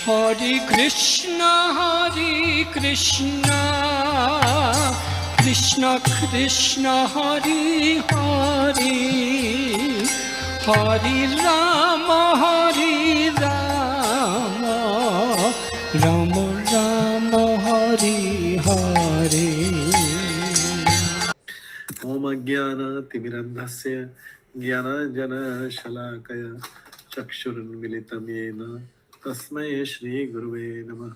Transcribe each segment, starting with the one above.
Hare Krishna, Krishna Krishna, Hare Hare, Hare Rama, Rama Rama, Hare Hare. ओम अज्ञान तिमिरन्धस्य ज्ञानाञ्जनशलाकया चक्षुरुन्मिलितं येन तस्मै श्रीगुरुवे नमः।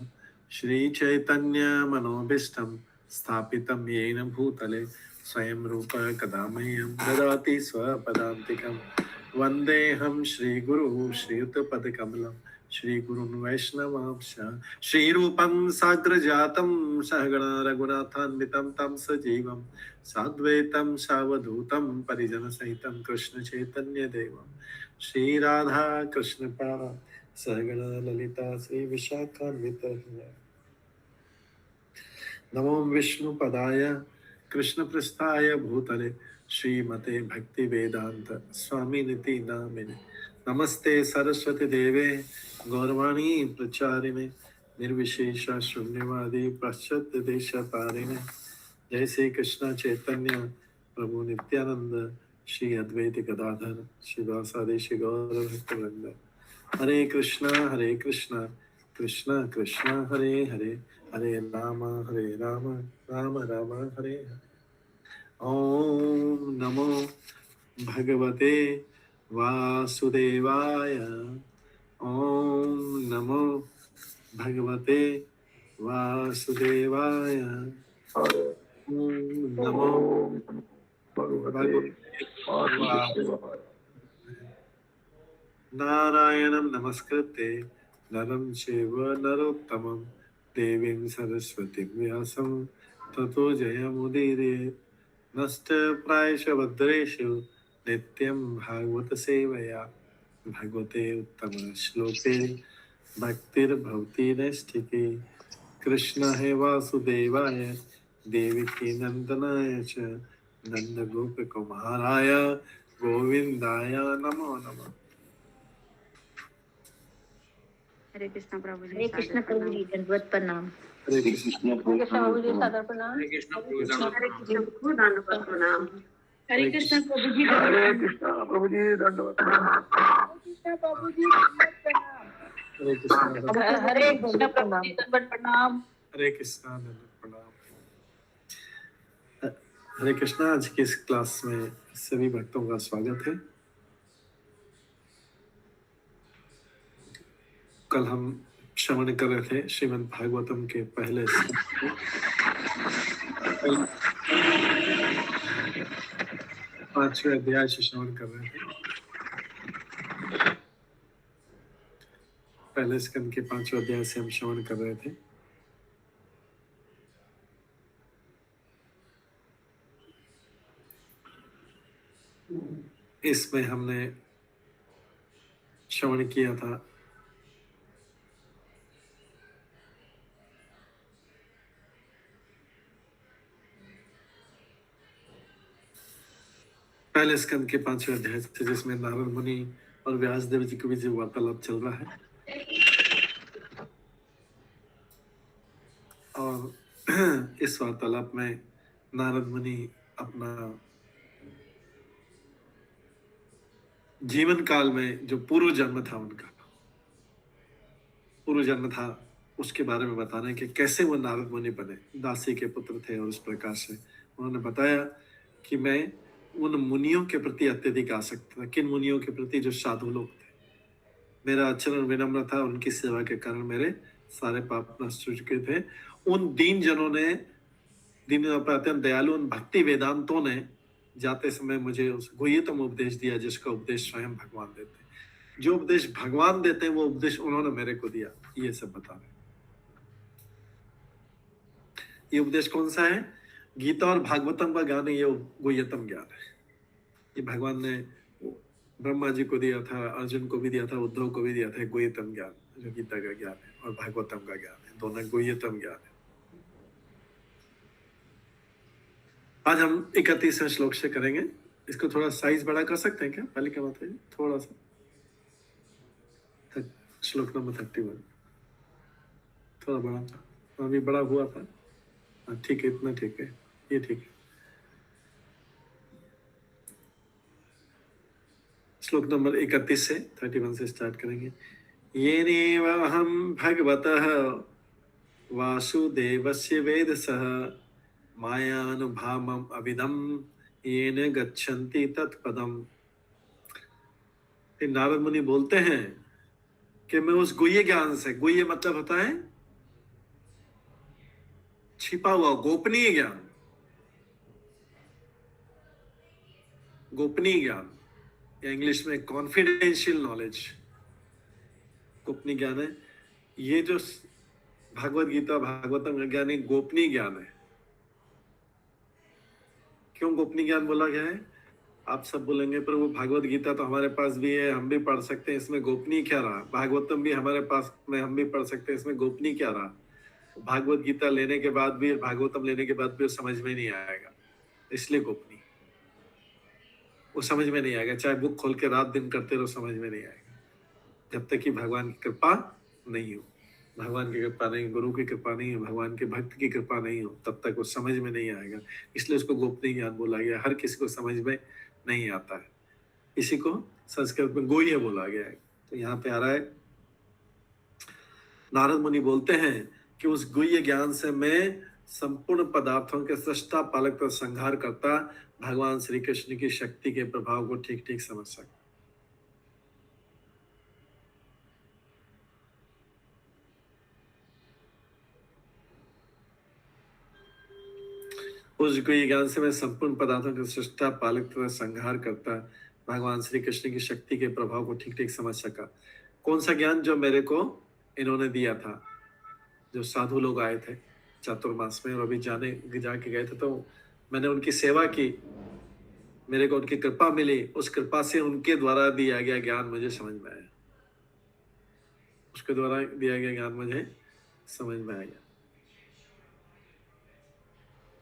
श्रीचैतन्यमनोभीष्टं स्थापितं येन भूतले स्वयं रूप कदा मह्यं ददाति स्वपदान्तिकं। वन्देऽहं श्रीगुरुः श्रीयुतपदकमलं श्रीगुरुन् वैष्णवांश श्रीरूपं साग्रजातं सहगण रघुनाथान्वितं तं सजीवं साद्वैतं सावधूतं परिजनसहितं कृष्ण चैतन्य देवं श्रीराधा कृष्ण पारा सहगण ललिता श्री विशाखान्वित नमो विष्णुपदाय कृष्ण पृष्ठाय भूतले श्रीमते भक्ति वेदांत स्वामी निति नामिने नमस्ते सरस्वती देवे गौरवाणी प्रचारिणे निर्विशेष शून्यवादी पाश्चात्य देशतारिणे जय श्री कृष्ण चैतन्य प्रभु नित्यानंद श्री अद्वैत गदाधर श्रीवासादि श्री गौर भक्तवृंद हरे कृष्णा कृष्ण कृष्ण हरे हरे हरे राम राम राम हरे हरे। ओम नमो भगवते वासुदेवाय। ओम नमो भगवते वासुदेवाय। नमो भगवते नारायणं नमस्कृत्य नरं चैव नरोत्तमं देवीं सरस्वतीं व्यासं ततो जयमुदीरयेत्। नष्टप्रायेषु भद्रेषु नित्यं भागवत सेवया भगवते उत्तमश्लोके भक्तिर्भवति नैष्ठिकी। कृष्ण हे वासुदेवाय देवकी नंदनाय च नंदगोपकुमाराय गोविंदाय नमो नमः। हरे कृष्ण प्रभु जी, हरे कृष्ण प्रभु जी, दंडवत प्रणाम। हरे कृष्ण प्रभु जी, सादर प्रणाम। हरे कृष्ण प्रभु जी, दंडवत प्रणाम। हरे कृष्ण प्रभु जी, हरे कृष्ण प्रभु जी, दंडवत प्रणाम। कृष्ण प्रभु जी, दंडवत प्रणाम। हरे कृष्ण हरे कृष्ण प्रभु जी, दंडवत प्रणाम। हरे कृष्ण दंडवत प्रणाम। हरे कृष्णा। आज की इस क्लास में सभी भक्तों का स्वागत है। कल हम श्रवण कर रहे थे श्रीमद् भागवतम के पहले पांचवें अध्याय से श्रवण कर रहे थे। पहले स्कंद के 5वें अध्याय से हम श्रवण कर रहे थे। इसमें हमने श्रवण किया था पहले स्कंद के 5वें अध्याय से, जिसमें नारद मुनि और व्यास देव जी के बीच वार्तालाप चल रहा है। और इस वार्तालाप में नारद मुनि अपना जीवन काल में जो पूर्व जन्म था, उनका पूर्व जन्म था, उसके बारे में बता रहे हैं कि कैसे वो नारद मुनि बने, दासी के पुत्र थे। और उस प्रकार से उन्होंने बताया कि मैं उन मुनियों के प्रति अत्यधिक आसक्त था। किन मुनियों के प्रति? जो साधु लोग थे। मेरा आचरण विनम्र था, उनकी सेवा के कारण मेरे सारे पाप नष्ट हो चुके थे। उन दीन जनों ने, दीन अत्यंत दयालु उन भक्ति वेदांतों ने जाते समय मुझे उस गुह्यतम उपदेश दिया, जिसका उपदेश स्वयं भगवान देते। जो उपदेश भगवान देते हैं वो उपदेश उन्होंने मेरे को दिया। ये सब बता रहे। ये उपदेश कौन सा है? गीता और भागवतम का ज्ञान, ये गुह्यतम ज्ञान है। ये भगवान ने ब्रह्मा जी को दिया था, अर्जुन को भी दिया था, उद्धव को भी दिया था। गुह्यतम ज्ञान जो गीता का ज्ञान है और भागवतम का ज्ञान है, दोनों गुह्यतम ज्ञान है। आज हम 31वें श्लोक से करेंगे। इसको थोड़ा साइज बड़ा कर सकते हैं क्या? पहले क्या बात है, थोड़ा सा। श्लोक नंबर 31। थोड़ा बड़ा था, अभी बड़ा हुआ था। हाँ, ठीक है, इतना ठीक है, ये ठीक है। श्लोक नंबर 31 से 31 से स्टार्ट करेंगे। येनेवाहं भगवतः वासुदेवस्य वेदसः मायानुभावम् अविदम् येन गच्छन्ति तत्पदम्। फिर नारद मुनि बोलते हैं कि मैं उस गुह्य ज्ञान से, गुह्य मतलब होता है छिपा हुआ, गोपनीय ज्ञान, गोपनीय ज्ञान या इंग्लिश में कॉन्फिडेंशियल नॉलेज, गोपनीय ज्ञान है। ये जो भागवत गीता भागवतम का ज्ञान एक गोपनीय ज्ञान है। क्यों गोपनीय ज्ञान बोला गया है? आप सब बोलेंगे प्रभु भागवत गीता तो हमारे पास भी है, हम भी पढ़ सकते हैं, इसमें गोपनीय क्या रहा? भागवतम भी हमारे पास में, हम भी पढ़ सकते हैं, इसमें गोपनीय क्या रहा? भागवत गीता लेने के बाद भी, भागवतम लेने के बाद भी वो समझ में नहीं आएगा, इसलिए गोपनीय, वो समझ में नहीं आएगा। चाहे बुक खोल के रात दिन करते रहो, समझ में नहीं आएगा जब तक कि भगवान की कृपा नहीं हो। भगवान की कृपा नहीं, गुरु की कृपा नहीं हो, भगवान के भक्त की कृपा नहीं हो, तब तक वो समझ में नहीं आएगा। इसलिए उसको गोपनीय ज्ञान बोला गया। हर किसी को समझ में नहीं आता है, इसी को संस्कृत में गुह्य बोला गया है। तो यहाँ पे आ रहा है, नारद मुनि बोलते हैं कि उस गुह्य ज्ञान से मैं संपूर्ण पदार्थों के सृष्टा पालक तथा संहार करता भगवान श्री कृष्ण की शक्ति के प्रभाव को ठीक ठीक समझ सकता। उस गुह्य ज्ञान से मैं संपूर्ण पदार्थों के सृष्टा पालक तथा संहार करता भगवान श्री कृष्ण की शक्ति के प्रभाव को ठीक ठीक समझ सका। कौन सा ज्ञान? जो मेरे को इन्होंने दिया था, जो साधु लोग आए थे चातुर्मास में और अभी जाके गए थे, तो मैंने उनकी सेवा की, मेरे को उनकी कृपा मिली, उस कृपा से उनके द्वारा दिया गया ज्ञान मुझे समझ में आया, उसके द्वारा दिया गया ज्ञान मुझे समझ में आया।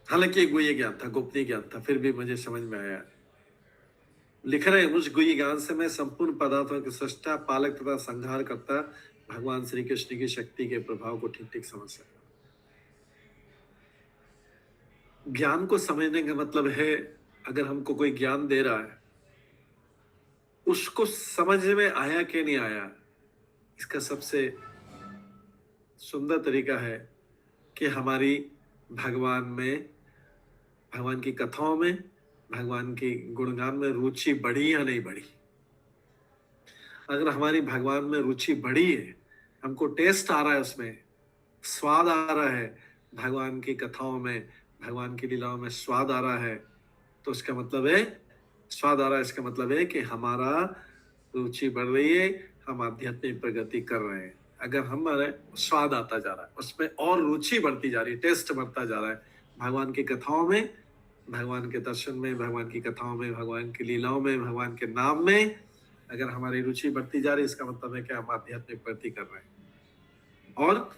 हालांकि एक गुह्य ज्ञान था, गोपनीय ज्ञान था, फिर भी मुझे समझ में आया। लिख रहे हैं, उस गुह्य ज्ञान से मैं संपूर्ण पदार्थों के सृष्टा पालक तथा संहार करता भगवान श्री कृष्ण की शक्ति के प्रभाव को ठीक ठीक समझ सका। ज्ञान को समझने का मतलब है, अगर हमको कोई ज्ञान दे रहा है, उसको समझ में आया कि नहीं आया, इसका सबसे सुंदर तरीका है कि हमारी भगवान में, भगवान की कथाओं में, भगवान की गुणगान में रुचि बढ़ी या नहीं बढ़ी। अगर हमारी भगवान में रुचि बढ़ी है, हमको टेस्ट आ रहा है, उसमें स्वाद आ रहा है, भगवान की कथाओं में, भगवान की लीलाओं में स्वाद आ रहा है, तो इसका मतलब है, स्वाद आ रहा है, इसका मतलब है कि हमारा रुचि बढ़ रही है, हम आध्यात्मिक प्रगति कर रहे हैं। अगर हमारे स्वाद आता जा रहा है, उसमें और रुचि बढ़ती जा रही है, टेस्ट बढ़ता जा रहा है, भगवान की कथाओं में, भगवान के दर्शन में, भगवान की कथाओं में, भगवान की लीलाओं में, भगवान के नाम में अगर हमारी रुचि बढ़ती जा रही है, इसका मतलब है कि हम आध्यात्मिक प्रगति कर रहे हैं। और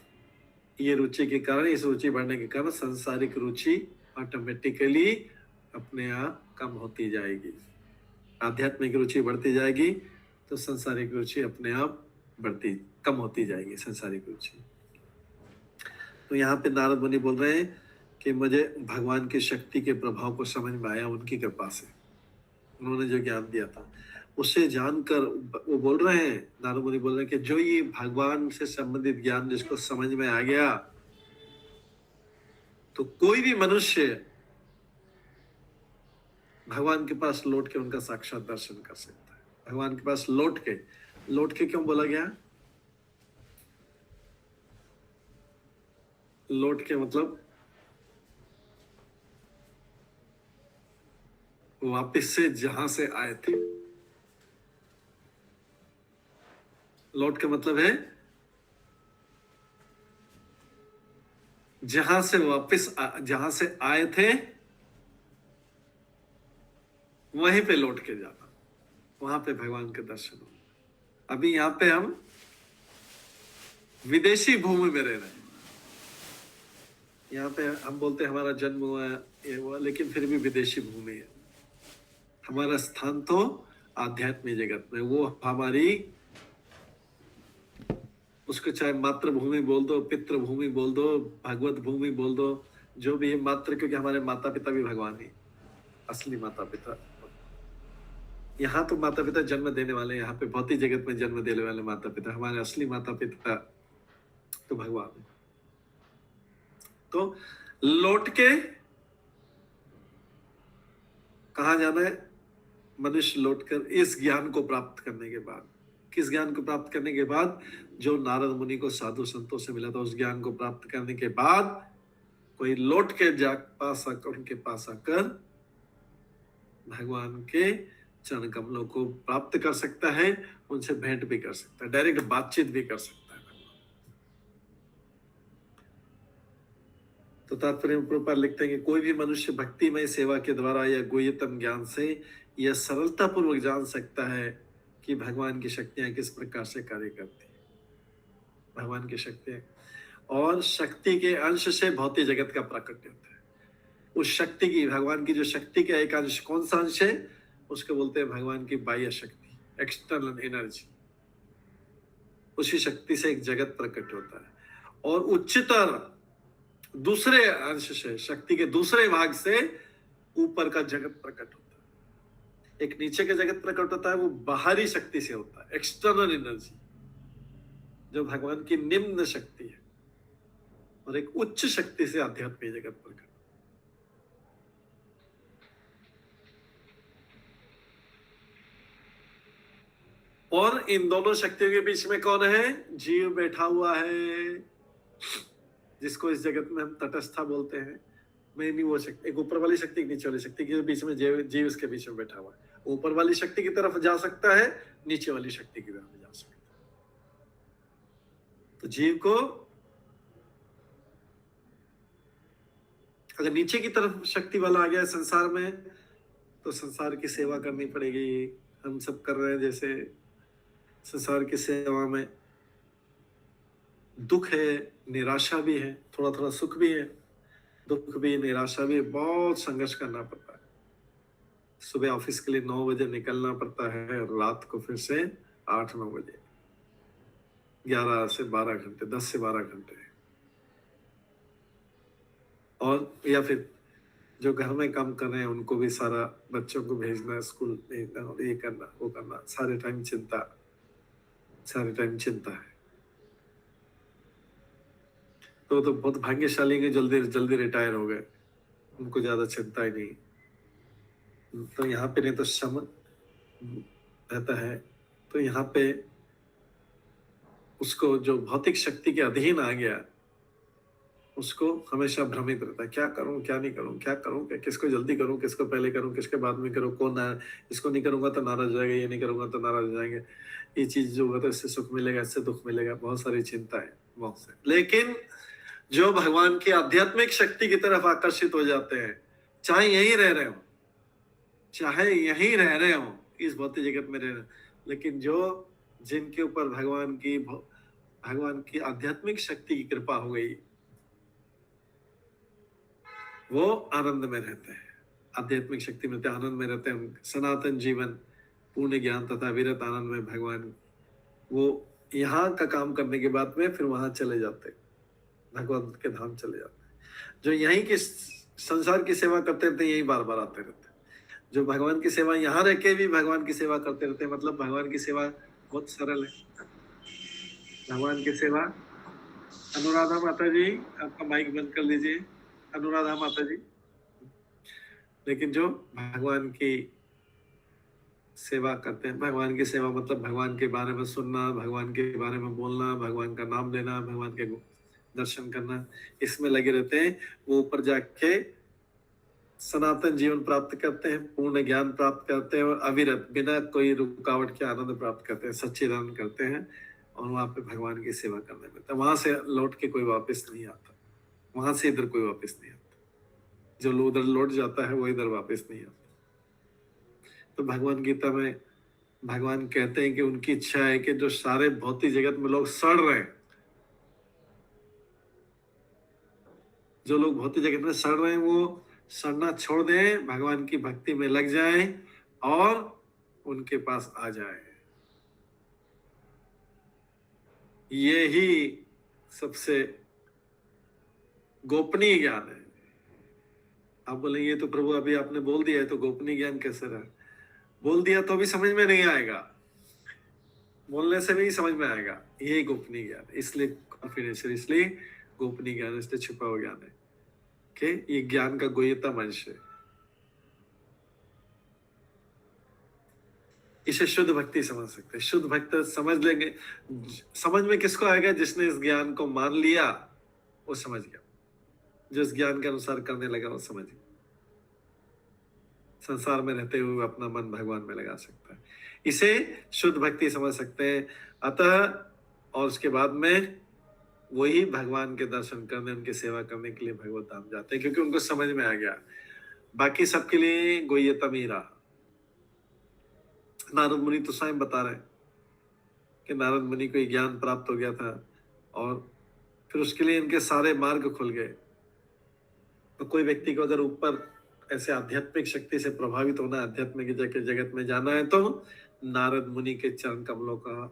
ये रुचि के कारण, इस रुचि बढ़ने के कारण सांसारिक रुचि ऑटोमेटिकली अपने आप कम होती जाएगी। आध्यात्मिक रुचि बढ़ती जाएगी तो सांसारिक रुचि अपने आप कम होती जाएगी, सांसारिक रुचि। तो यहाँ पे नारद मुनि बोल रहे हैं कि मुझे भगवान की शक्ति के प्रभाव को समझ में आया उनकी कृपा से, उन्होंने जो ज्ञान दिया था उससे जानकर वो बोल रहे हैं, नारद मुनि बोल रहे हैं कि जो ये भगवान से संबंधित ज्ञान जिसको समझ में आ गया, तो कोई भी मनुष्य भगवान के पास लौट के उनका साक्षात दर्शन कर सकता है। भगवान के पास लौट के क्यों बोला गया? लौट के मतलब वापस से जहां से आए थे। लौट के मतलब है जहां से आए थे वहीं पे लौट के जाना, वहां पे भगवान के दर्शन हो। अभी यहाँ पे हम विदेशी भूमि में रह रहे हैं। यहाँ पे हम बोलते हैं हमारा जन्म हुआ है, ये हुआ, लेकिन फिर भी विदेशी भूमि है। हमारा स्थान तो आध्यात्मिक जगत में, वो हमारी उसको चाहे मातृभूमि बोल दो, पितृभूमि बोल दो, भगवत भूमि बोल दो, जो भी है मातृ, क्योंकि हमारे माता पिता भी भगवान ही असली माता पिता। यहाँ तो माता पिता जन्म देने वाले, यहाँ पे भौतिक जगत में जन्म देने वाले माता पिता, हमारे असली माता पिता तो भगवान है। तो लौट के कहाँ जाना है? मनुष्य लौटकर इस ज्ञान को प्राप्त करने के बाद, किस ज्ञान को प्राप्त करने के बाद? जो नारद मुनि को साधु संतों से मिला था, उस ज्ञान को प्राप्त करने के बाद कोई लौट के उनके पास आकर भगवान के चरण कमलों को प्राप्त कर सकता है, उनसे भेंट भी कर सकता है, डायरेक्ट बातचीत भी कर सकता है। तो तात्पर्य प्रभुपाद लिखते हैं कि कोई भी मनुष्य भक्तिमय सेवा के द्वारा या गुह्यतम ज्ञान से यह सरलता पूर्वक जान सकता है कि भगवान की शक्तियां किस प्रकार से कार्य करती है। भगवान की शक्तियां और शक्ति के अंश से भौतिक जगत का प्राकट्य होता है। उस शक्ति की, भगवान की जो शक्ति का एक अंश, कौन सा अंश है? उसको बोलते हैं भगवान की बाह्य शक्ति, एक्सटर्नल एनर्जी। उसी शक्ति से एक जगत प्रकट होता है। और उच्चतर दूसरे अंश से, शक्ति के दूसरे भाग से ऊपर का जगत प्रकट होता है। एक नीचे का जगत प्रकट होता है, वो बाहरी शक्ति से होता है, एक्सटर्नल एनर्जी, जो भगवान की निम्न शक्ति है। और एक उच्च शक्ति से आध्यात्मिक जगत प्रकट। और इन दोनों शक्तियों के बीच में कौन है? जीव बैठा हुआ है, जिसको इस जगत में हम तटस्था बोलते हैं। मैं नहीं वो शक्ति, एक ऊपर वाली शक्ति, एक नीचे वाली शक्ति के बीच में जीव इसके बीच में बैठा हुआ है। ऊपर वाली शक्ति की तरफ जा सकता है, नीचे वाली शक्ति की तरफ जा सकता है। तो जीव को अगर नीचे की तरफ शक्ति वाला आ गया संसार में, तो संसार की सेवा करनी पड़ेगी। हम सब कर रहे हैं, जैसे संसार की सेवा में दुख है, निराशा भी है, थोड़ा थोड़ा सुख भी है, दुख भी, निराशा भी, बहुत संघर्ष करना पड़ता है। सुबह ऑफिस के लिए 9 बजे निकलना पड़ता है, और रात को फिर से 8-9 बजे, 11 से 12 घंटे, 10 से 12 घंटे। और या फिर जो घर में काम कर रहे हैं उनको भी सारा, बच्चों को भेजना, स्कूल भेजना, और ये करना, वो करना, सारे टाइम चिंता है। तो बहुत भाग्यशाली के जल्दी रिटायर हो गए, उनको ज्यादा चिंता ही नहीं। तो यहाँ पे नहीं तो श्रम रहता है, तो यहाँ पे उसको जो भौतिक शक्ति के अधीन आ गया, उसको हमेशा भ्रमित रहता है, क्या करूं, क्या नहीं करूं, क्या करूं, क्या, किसको जल्दी करूं, किसको पहले करूं, किसके बाद में करूं, इसको नहीं करूंगा तो नाराज हो जाएगा, ये नहीं करूंगा तो नाराज हो जाएंगे, ये चीज जो होगा तो इससे सुख मिलेगा, इससे दुख मिलेगा, बहुत सारी चिंता है, बहुत से। लेकिन जो भगवान की आध्यात्मिक शक्ति की तरफ आकर्षित हो जाते हैं, चाहे यहीं रह रहे हो, इस भौतिक जगत में रह रहे, लेकिन जो जिनके ऊपर भगवान की आध्यात्मिक शक्ति की कृपा हो गई, वो आनंद में रहते हैं, आध्यात्मिक शक्ति में आनंद में रहते हैं। सनातन जीवन, पूर्ण ज्ञान तथा विरत आनंद में भगवान, वो यहाँ का काम करने के बाद में फिर वहां चले जाते, भगवान के धाम चले जाते हैं। जो यहीं की संसार की सेवा करते रहते हैं, यही बार बार आते रहते हैं। जो भगवान की सेवा यहाँ रह के भी भगवान की सेवा करते रहते हैं, मतलब भगवान की सेवा बहुत सरल है। भगवान की सेवा, अनुराधा माता जी आपका माइक बंद कर लीजिए, अनुराधा माता जी। लेकिन जो भगवान की सेवा करते हैं, भगवान की सेवा मतलब भगवान के बारे में सुनना, भगवान के बारे में बोलना, भगवान का नाम लेना, भगवान के दर्शन करना, इसमें लगे रहते हैं। वो ऊपर जाके सनातन जीवन प्राप्त करते हैं, पूर्ण ज्ञान प्राप्त करते हैं, और अविरत बिना कोई रुकावट के आनंद प्राप्त करते हैं, सच्चिदानंद करते हैं, और वहां पे भगवान की सेवा करने में, तो वहां से लौट के कोई वापस नहीं आता, वहां से इधर कोई वापस नहीं आता। जो उधर लौट जाता है वो इधर वापस नहीं आता। तो भगवान गीता में भगवान कहते हैं कि उनकी इच्छा है कि जो सारे भौतिक जगत में लोग सड़ रहे हैं, जो लोग भौतिक जगत में सड़ रहे हैं, वो सड़ना छोड़ दें, भगवान की भक्ति में लग जाएं और उनके पास आ जाए। ये ही सबसे गोपनीय ज्ञान है। आप बोलेंगे ये तो प्रभु अभी आपने बोल दिया है, तो गोपनीय ज्ञान कैसे रहा? बोल दिया तो भी समझ में नहीं आएगा, बोलने से भी समझ में आएगा। ये गोपनीय ज्ञान, इसलिए कॉन्फिडेंशियल, इसलिए गोपनीय ज्ञान, इसलिए छुपा हुआ ज्ञान है कि ये ज्ञान का गोयतम अंश है। इसे शुद्ध भक्ति समझ सकते हैं। शुद्ध भक्त समझ लेंगे। समझ में किसको आएगा? जिसने इस ज्ञान को मान लिया वो समझ गया, जो इस ज्ञान के अनुसार करने लगा वो समझ गया। संसार में रहते हुए अपना मन भगवान में लगा सकता है, इसे शुद्ध भक्ति समझ सकते हैं। अतः और उसके बाद में वही भगवान के दर्शन करने, उनकी सेवा करने के लिए भगवत धाम जाते हैं, क्योंकि उनको समझ में आ गया। बाकी सबके लिए गोयतम ही रहा। नारद मुनि तो स्वयं बता रहे हैं कि नारद मुनि को ज्ञान प्राप्त हो गया था और फिर उसके लिए इनके सारे मार्ग खुल गए। तो कोई व्यक्ति को अगर ऊपर ऐसे आध्यात्मिक शक्ति से प्रभावित होना, आध्यात्मिक जगत में जाना है, तो नारद मुनि के चरण कमलों का,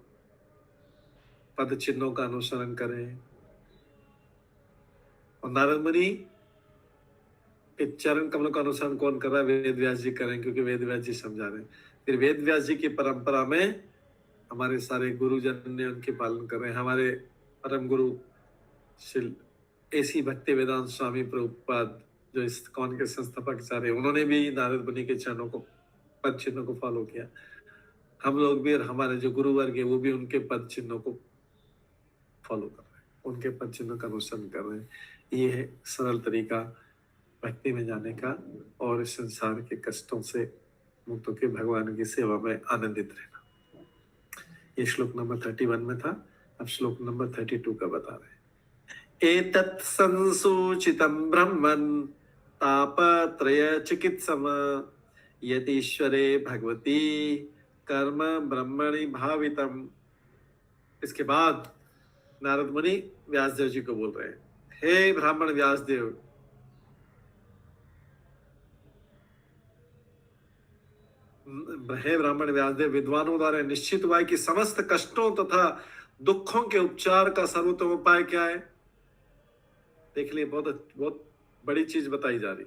पद चिन्हों का अनुसरण करें। और नारद मुनि के चरण कमलों का अनुसरण कौन कर रहा है? वेद व्यास जी करें, क्योंकि वेद व्यास जी समझा रहे हैं। फिर वेद व्यास जी की परंपरा में हमारे सारे गुरुजन ने उनके पालन कर रहे हैं। हमारे परम गुरु श्री ऐसी भक्ति वेदांत स्वामी प्रभुपाद, जो इस कौन के संस्थापक आचार्य, उन्होंने भी नारद मुनि के चरणों को, पद चिन्हों को फॉलो किया। हम लोग भी और हमारे जो गुरु वर्ग है वो भी उनके पद चिन्हों को फॉलो कर रहे हैं, उनके पद चिन्हों का अनुसरण कर रहे हैं। ये है सरल तरीका भक्ति में जाने का और इस संसार के कष्टों से मुक्त होकर भगवान की सेवा में आनंदित रहना। ये श्लोक नंबर 31 में था। अब श्लोक नंबर 32 का बता रहे हैं। एतत् संसूचितं ब्रह्मन् तापत्रय चिकित्सम यतीश्वरे भगवती कर्म ब्रह्मणि भावितम। इसके बाद नारद मुनि व्यासदेव जी को बोल रहे हैं, हे ब्राह्मण व्यासदेव, हे ब्राह्मण व्यासदेव, विद्वानों द्वारा निश्चित हुआ है कि समस्त कष्टों तथा दुखों के उपचार का सर्वोत्तम उपाय क्या है। देख लिए, बहुत बड़ी चीज बताई जा रही।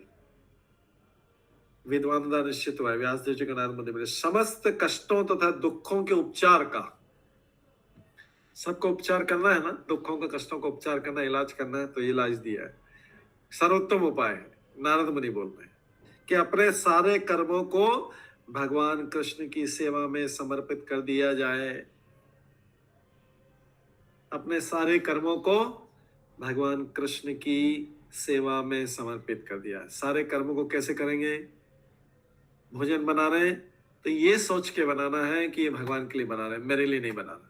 विद्वानों द्वारा निश्चित हुआ है, व्यासदेव जी का नारद मुनि बोले, समस्त कष्टों तथा दुखों के उपचार का, सबको उपचार करना है ना, दुखों का, कष्टों का उपचार करना, इलाज करना है, तो इलाज दिया है। सर्वोत्तम उपाय है। नारद मुनि बोलते हैं कि अपने सारे कर्मों को भगवान कृष्ण की सेवा में समर्पित कर दिया जाए। अपने सारे कर्मों को भगवान कृष्ण की सेवा में समर्पित कर दिया। सारे कर्मों को कैसे करेंगे? भोजन बना रहे हैं तो ये सोच के बनाना है कि ये भगवान के लिए बना रहे हैं, मेरे लिए नहीं बना रहे।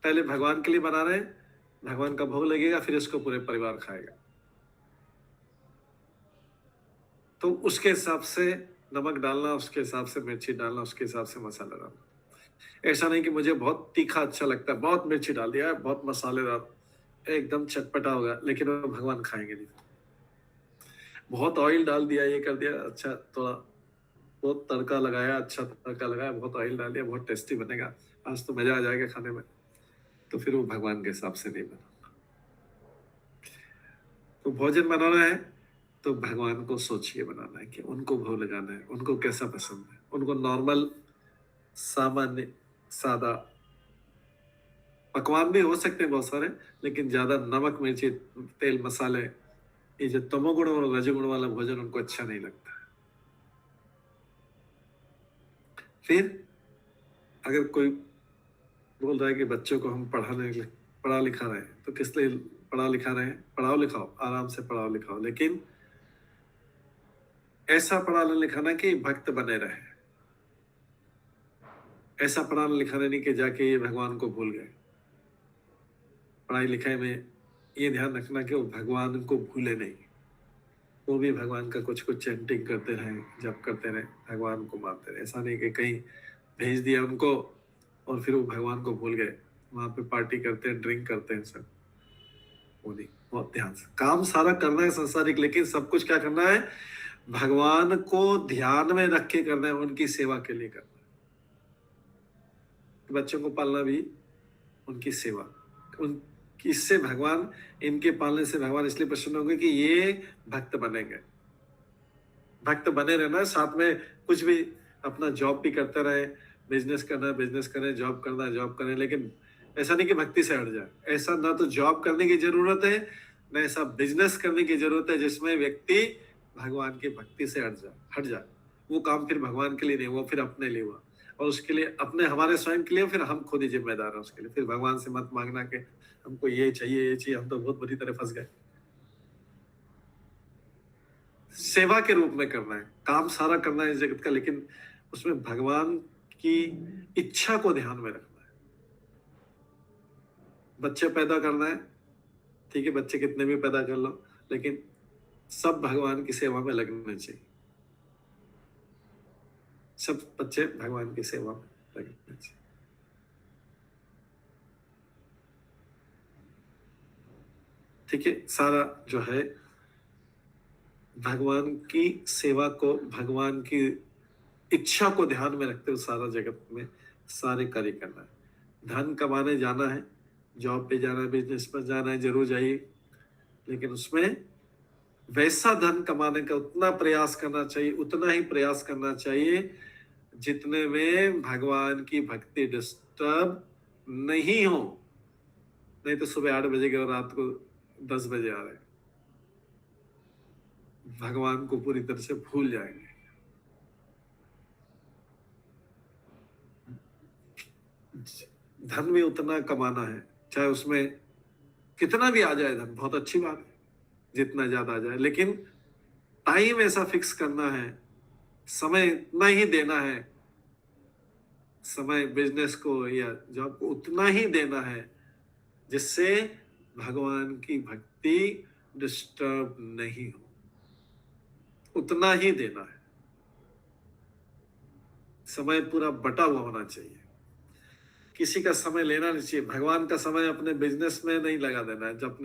पहले भगवान के लिए बना रहे हैं, भगवान का भोग लगेगा, फिर इसको पूरे परिवार खाएगा। तो उसके हिसाब से नमक डालना, उसके हिसाब से मिर्ची डालना, उसके हिसाब से मसाला डालना। ऐसा नहीं कि मुझे बहुत तीखा अच्छा लगता है, बहुत मिर्ची डाल दिया, बहुत मसालेदार, एकदम चटपटा होगा, लेकिन वो भगवान खाएंगे नहीं। बहुत ऑयल डाल दिया, ये कर दिया, अच्छा थोड़ा बहुत तड़का लगाया, अच्छा तड़का लगाया, बहुत ऑयल डाल दिया, बहुत टेस्टी बनेगा, आज तो मजा आ जाएगा खाने में, तो फिर वो भगवान के हिसाब से नहीं बना। तो भोजन बनाना है तो भगवान को सोच के बनाना है कि उनको भोग लगाना है, उनको कैसा पसंद है। उनको नॉर्मल, सामान्य, सादा पकवान भी हो सकते हैं बहुत सारे, लेकिन ज्यादा नमक, मिर्ची, तेल, मसाले, ये जो तमोगुण और रजोगुण वाला भोजन उनको अच्छा नहीं लगता है। फिर अगर कोई बोल रहा है कि बच्चों को हम पढ़ा लिखा रहे हैं, तो किस लिए पढ़ा लिखा रहे हैं? पढ़ाओ लिखाओ, आराम से पढ़ाओ लिखाओ, लेकिन ऐसा पढ़ाना लिखाना कि भक्त बने रहे। ऐसा पढ़ाना लिखाना नहीं कि जाके ये भगवान को भूल गए। पढ़ाई लिखाई में ये ध्यान रखना कि वो भगवान को भूले नहीं, वो भी भगवान का कुछ कुछ चैंटिंग करते रहे, जप करते रहे, भगवान को मानते रहे। ऐसा नहीं कि कहीं भेज दिया उनको और फिर वो भगवान को भूल गए, वहां पे पार्टी करते हैं, ड्रिंक करते हैं, सब वो नहीं। बहुत ध्यान से काम सारा करना है संसारिक, लेकिन सब कुछ क्या करना है? भगवान को ध्यान में रख के करना है, उनकी सेवा के लिए करना है। बच्चों को पालना भी उनकी सेवा, उन इससे भगवान, इनके पालने से भगवान इसलिए प्रसन्न होंगे कि ये भक्त बनेंगे। भक्त बने रहना, साथ में कुछ भी अपना जॉब भी करते रहे, बिजनेस करना है बिजनेस करें, जॉब करना है जॉब करें, लेकिन ऐसा नहीं कि भक्ति से हट जाए। ऐसा ना तो जॉब करने की जरूरत है, न ऐसा बिजनेस करने की जरूरत है जिसमें व्यक्ति भगवान की भक्ति से हट जाए। वो काम फिर भगवान के लिए नहीं हुआ, फिर अपने लिए हुआ, और उसके लिए अपने हमारे स्वयं के लिए फिर हम खुद ही जिम्मेदार हैं उसके लिए। फिर भगवान से मत मांगना कि हमको ये चाहिए, हम तो बहुत बुरी तरह फंस गए। सेवा के रूप में करना है, काम सारा करना है इस जगत का, लेकिन उसमें भगवान की इच्छा को ध्यान में रखना है। बच्चे पैदा करना है, ठीक है, बच्चे कितने भी पैदा कर लो, लेकिन सब भगवान की सेवा में लगने चाहिए। सब बच्चे भगवान की सेवा में लगने चाहिए। ठीक है, सारा जो है भगवान की सेवा को, भगवान की इच्छा को ध्यान में रखते हुए सारा जगत में सारे कार्य करना है। धन कमाने जाना है, जॉब पे जाना है, बिजनेस पर जाना है, जरूर जाइए, लेकिन उसमें वैसा धन कमाने का उतना प्रयास करना चाहिए, उतना ही प्रयास करना चाहिए जितने में भगवान की भक्ति डिस्टर्ब नहीं हो। नहीं तो सुबह 8 बजे के और रात को 10 बजे आ रहे, भगवान को पूरी तरह से भूल जाएंगे। धन भी उतना कमाना है, चाहे उसमें कितना भी आ जाए धन, बहुत अच्छी बात है, जितना ज्यादा आ जाए, लेकिन टाइम ऐसा फिक्स करना है, समय उतना ही देना है, समय बिजनेस को या जॉब को उतना ही देना है जिससे भगवान की भक्ति डिस्टर्ब नहीं हो, उतना ही देना है। समय पूरा बटा हुआ होना चाहिए, किसी का समय लेना नहीं चाहिए। भगवान का समय अपने बिजनेस में नहीं लगा देना है, जब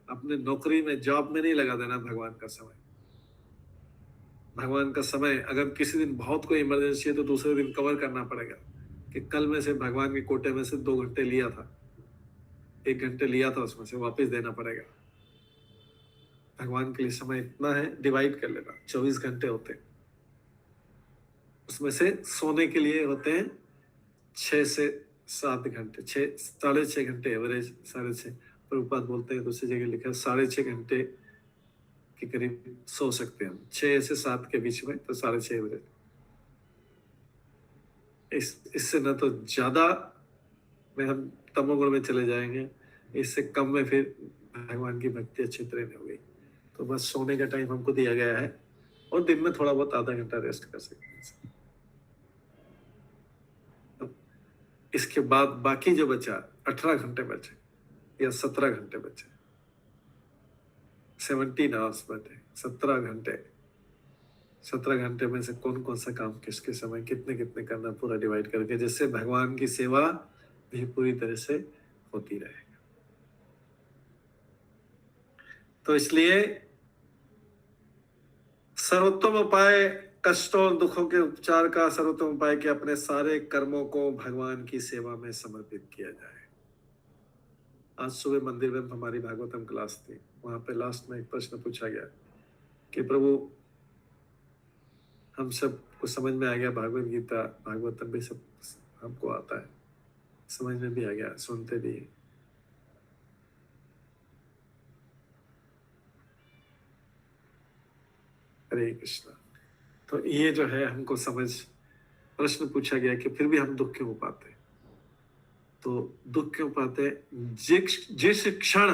अपने नौकरी में, जॉब में नहीं लगा देना भगवान का समय। भगवान का समय अगर किसी दिन बहुत कोई इमरजेंसी है तो दूसरे दिन कवर करना पड़ेगा कि कल में से भगवान के कोटे में से 2 घंटे लिया था, 1 घंटे लिया था, उसमें से वापस देना पड़ेगा। भगवान के लिए समय इतना है, डिवाइड कर लेना। 24 घंटे होते हैं, उसमें से सोने के लिए होते हैं 6 से 7 घंटे, 6-6.5 घंटे एवरेज, 6.5। प्रभुपाद बोलते हैं दूसरी जगह लिखा है 6.5 घंटे के करीब सो सकते हैं हम, 6 से 7 के बीच में, तो 6.5 एवरेज। इससे न तो ज्यादा में हम तमोगुण में चले जाएंगे, इससे कम में फिर भगवान की भक्ति अच्छी तरह नहीं होगी। तो बस सोने का टाइम हमको दिया गया है, और दिन में थोड़ा बहुत आधा घंटा रेस्ट कर सकते हैं। इसके बाद बाकी जो बचा 18 घंटे बचे या 17 घंटे बचे, 17 आवर्स बचे, 17 घंटे, 17 घंटे में से कौन कौन सा काम किसके समय कितने कितने करना, पूरा डिवाइड करके, जिससे भगवान की सेवा भी पूरी तरह से होती रहेगी। तो इसलिए सर्वोत्तम उपाय कष्टों और दुखों के उपचार का सर्वोत्तम उपाय कि अपने सारे कर्मों को भगवान की सेवा में समर्पित किया जाए। आज सुबह मंदिर में हमारी भागवतम क्लास थी, वहां पे लास्ट में एक प्रश्न पूछा गया कि प्रभु, हम सब को समझ में आ गया, भागवत गीता भागवतम भी सब हमको आता है, समझ में भी आ गया, सुनते भी है, हरे कृष्णा। तो ये जो है हमको समझ, प्रश्न पूछा गया कि फिर भी हम दुख क्यों पाते, तो दुख क्यों पाते, जिस क्षण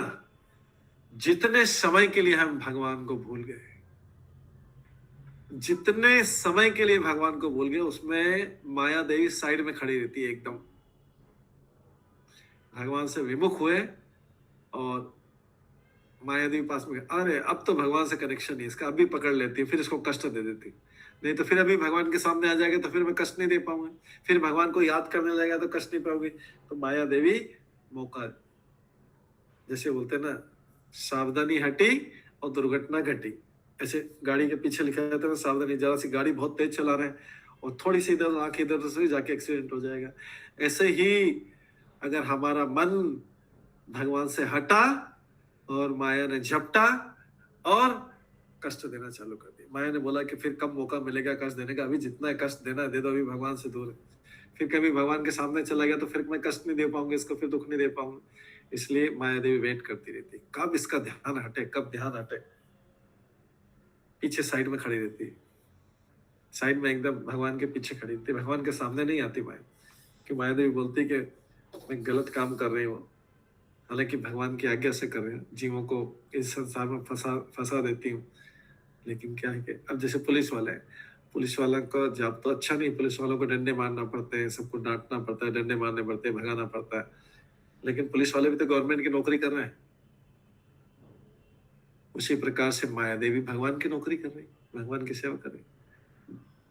जितने समय के लिए हम भगवान को भूल गए, जितने समय के लिए भगवान को भूल गए, उसमें माया देवी साइड में खड़ी रहती है, एकदम भगवान से विमुख हुए और माया देवी पास में, अरे अब तो भगवान से कनेक्शन नहीं इसका, अभी पकड़ लेती है, फिर इसको कष्ट दे देती, नहीं तो फिर अभी भगवान के सामने आ जाएगा तो फिर मैं कष्ट नहीं दे पाऊंगी, फिर भगवान को याद करने लगेगा तो कष्ट नहीं पाऊंगी। तो माया देवी मौका, जैसे बोलते ना, सावधानी हटी और दुर्घटना घटी, ऐसे गाड़ी के पीछे लिखा जाता है सावधानी, जरा सी गाड़ी बहुत तेज चला रहे हैं और थोड़ी सी इधर आंख इधर से जाके एक्सीडेंट हो जाएगा। ऐसे ही अगर हमारा मन भगवान से हटा और माया ने झपटा और कष्ट देना चालू कर दिया। माया ने बोला कि फिर कब मौका मिलेगा कष्ट देने का, अभी जितना कष्ट देना है दे दो, अभी भगवान से दूर है। फिर कभी भगवान के सामने चला गया तो फिर मैं कष्ट नहीं दे पाऊंगा इसको, फिर दुख नहीं दे पाऊंगा। इसलिए माया देवी वेट करती रहती, कब इसका ध्यान हटे, कब ध्यान हटे। पीछे साइड में खड़ी रहती, साइड में एकदम भगवान के पीछे खड़ी रहती, भगवान के सामने नहीं आती माया। कि माया देवी बोलती कि मैं गलत काम कर रही हूँ, हालांकि भगवान की आज्ञा से कर रहे हैं, जीवों को इस संसार में फंसा देती हूँ। लेकिन क्या है कि अब जैसे पुलिस वाले हैं, पुलिस वाला का जॉब तो अच्छा नहीं, पुलिस वालों को डंडे मारना पड़ते हैं, सबको डांटना पड़ता है, डंडे मारने पड़ते हैं, भगाना पड़ता है। लेकिन पुलिस वाले भी तो गवर्नमेंट की नौकरी कर रहे हैं। उसी प्रकार से माया देवी भगवान की नौकरी कर रही, भगवान की सेवा कर रही।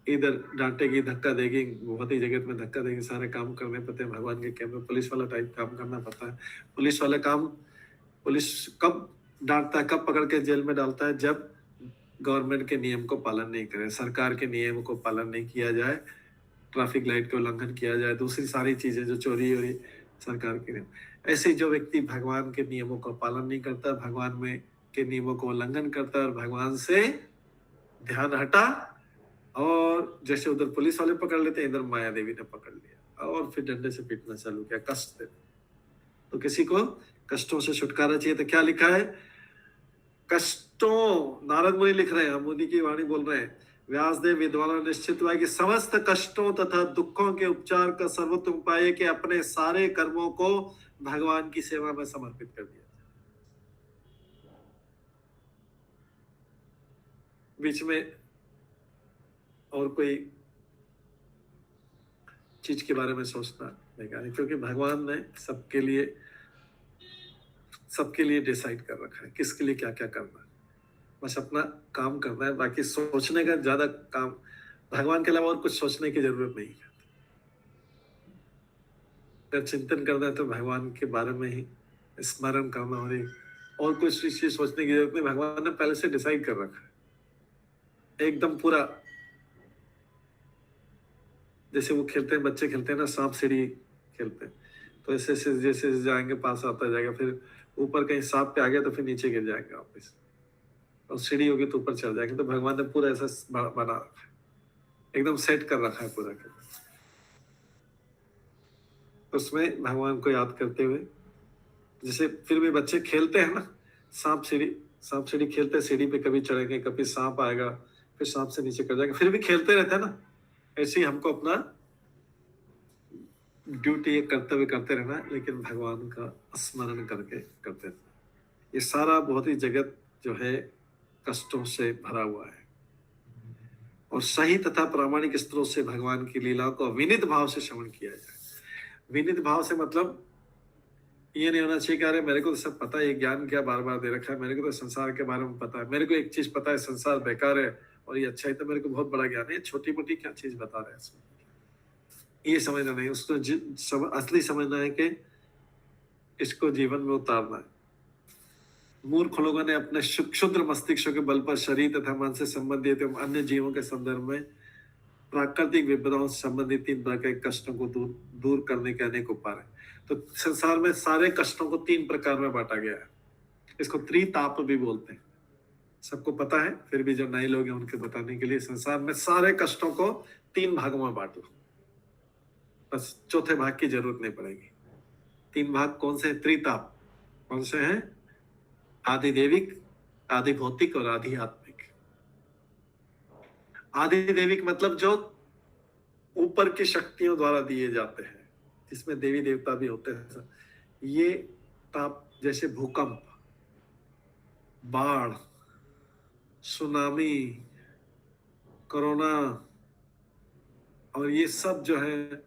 इधर डांटेगी, धक्का देगी, बहुत ही जगत में धक्का देगी, सारे काम करने पड़ते हैं भगवान के कैंप में। पुलिस वाला टाइप काम करना पड़ता है। पुलिस वाला काम, पुलिस कब डांटता है, कब पकड़ के जेल में डालता है, जब गवर्नमेंट के नियम को पालन नहीं करे, सरकार के नियम को पालन नहीं किया जाए, ट्रैफिक लाइट का उल्लंघन किया जाए, दूसरी सारी चीजें जो चोरी हो रही सरकार के नियम। ऐसे जो व्यक्ति भगवान के नियमों का पालन नहीं करता, भगवान में के नियमों को उल्लंघन करता है और भगवान से ध्यान हटा, और जैसे उधर पुलिस वाले पकड़ लेते हैं, इधर माया देवी ने पकड़ लिया और फिर डंडे से पीटना चालू किया, कष्ट देना। तो किसी को कष्टों से छुटकारा चाहिए तो क्या लिखा है? कष्टों, नारद मुनि लिख रहे हैं, हम मुनि की वाणी बोल रहे हैं। व्यासदेव विद्वानों ने निश्चित हुआ कि समस्त कष्टों तथा दुखों के उपचार का सर्वोत्तम उपाय है कि अपने सारे कर्मों को भगवान की सेवा में समर्पित कर दिया। बीच में और कोई चीज के बारे में सोचना नहीं, क्योंकि भगवान ने सबके लिए डिसाइड कर रखा है किसके लिए क्या क्या करना है। बस अपना काम करना है, बाकी सोचने का ज्यादा काम भगवान के अलावा और कुछ सोचने की जरूरत नहीं है। अगर चिंतन करना है तो भगवान के बारे में ही स्मरण करना, और कुछ चीज सोचने की जरूरत नहीं। भगवान ने पहले से डिसाइड कर रखा है एकदम पूरा। जैसे वो खेलते हैं, बच्चे खेलते हैं ना, सांप सीढ़ी खेलते हैं, तो ऐसे जैसे जाएंगे पास आता जाएगा, फिर ऊपर कहीं सांप पे आ गया तो फिर नीचे गिर जाएंगे वापस, और सीढ़ी होगी तो ऊपर चढ़ जाएंगे। तो भगवान ने पूरा ऐसा बना रखा है, एकदम सेट कर रखा है पूरा। उसमें भगवान को याद करते हुए, जैसे फिर भी बच्चे खेलते हैं ना, सांप सीढ़ी खेलते हैं, सीढ़ी पे कभी चढ़ेंगे, कभी सांप आएगा, फिर सांप से नीचे कर जाएंगे, फिर भी खेलते रहते हैं ना। ऐसे ही हमको अपना ड्यूटी कर्तव्य करते रहना, लेकिन भगवान का स्मरण करके करते रहना। ये सारा बहुत ही जगत जो है कष्टों से भरा हुआ है, और सही तथा प्रामाणिक स्तरों से भगवान की लीला को विनित भाव से श्रवण किया जाए। विनित भाव से मतलब ये नहीं होना चाहिए कि अरे मेरे को तो सब पता है, ये ज्ञान क्या बार बार दे रखा है, मेरे को तो संसार के बारे में पता है, मेरे को एक चीज पता है, संसार बेकार है और ये अच्छा है, तो मेरे को बहुत बड़ा ज्ञान है। छोटी मोटी क्या चीज बता रहे हैं इसमें, ये समझना नहीं। उसको असली समझना है कि इसको जीवन में उतारना है। मूर्ख लोगों ने अपने क्षुद्र मस्तिष्क के बल पर शरीर तथा मन से संबंधित एवं अन्य जीवों के संदर्भ में प्राकृतिक विपदाओं से संबंधित 3 प्रकार के कष्टों को दूर करने के अनेक उपाय हैं। तो संसार में सारे कष्टों को 3 प्रकार में बांटा गया है। इसको त्रिताप भी बोलते हैं, सबको पता है, फिर भी जो नए लोग हैं उनके बताने के लिए, संसार में सारे कष्टों को 3 भागों में बांट लो, बस चौथे भाग की जरूरत नहीं पड़ेगी। 3 भाग कौन से? त्रिताप कौन से हैं? आदि देविक, आदि भौतिक और आदि आत्मिक। आदि देविक मतलब जो ऊपर की शक्तियों द्वारा दिए जाते हैं, जिसमें देवी देवता भी होते हैं। ये ताप जैसे भूकंप, बाढ़, सुनामी, कोरोना, और ये सब जो है,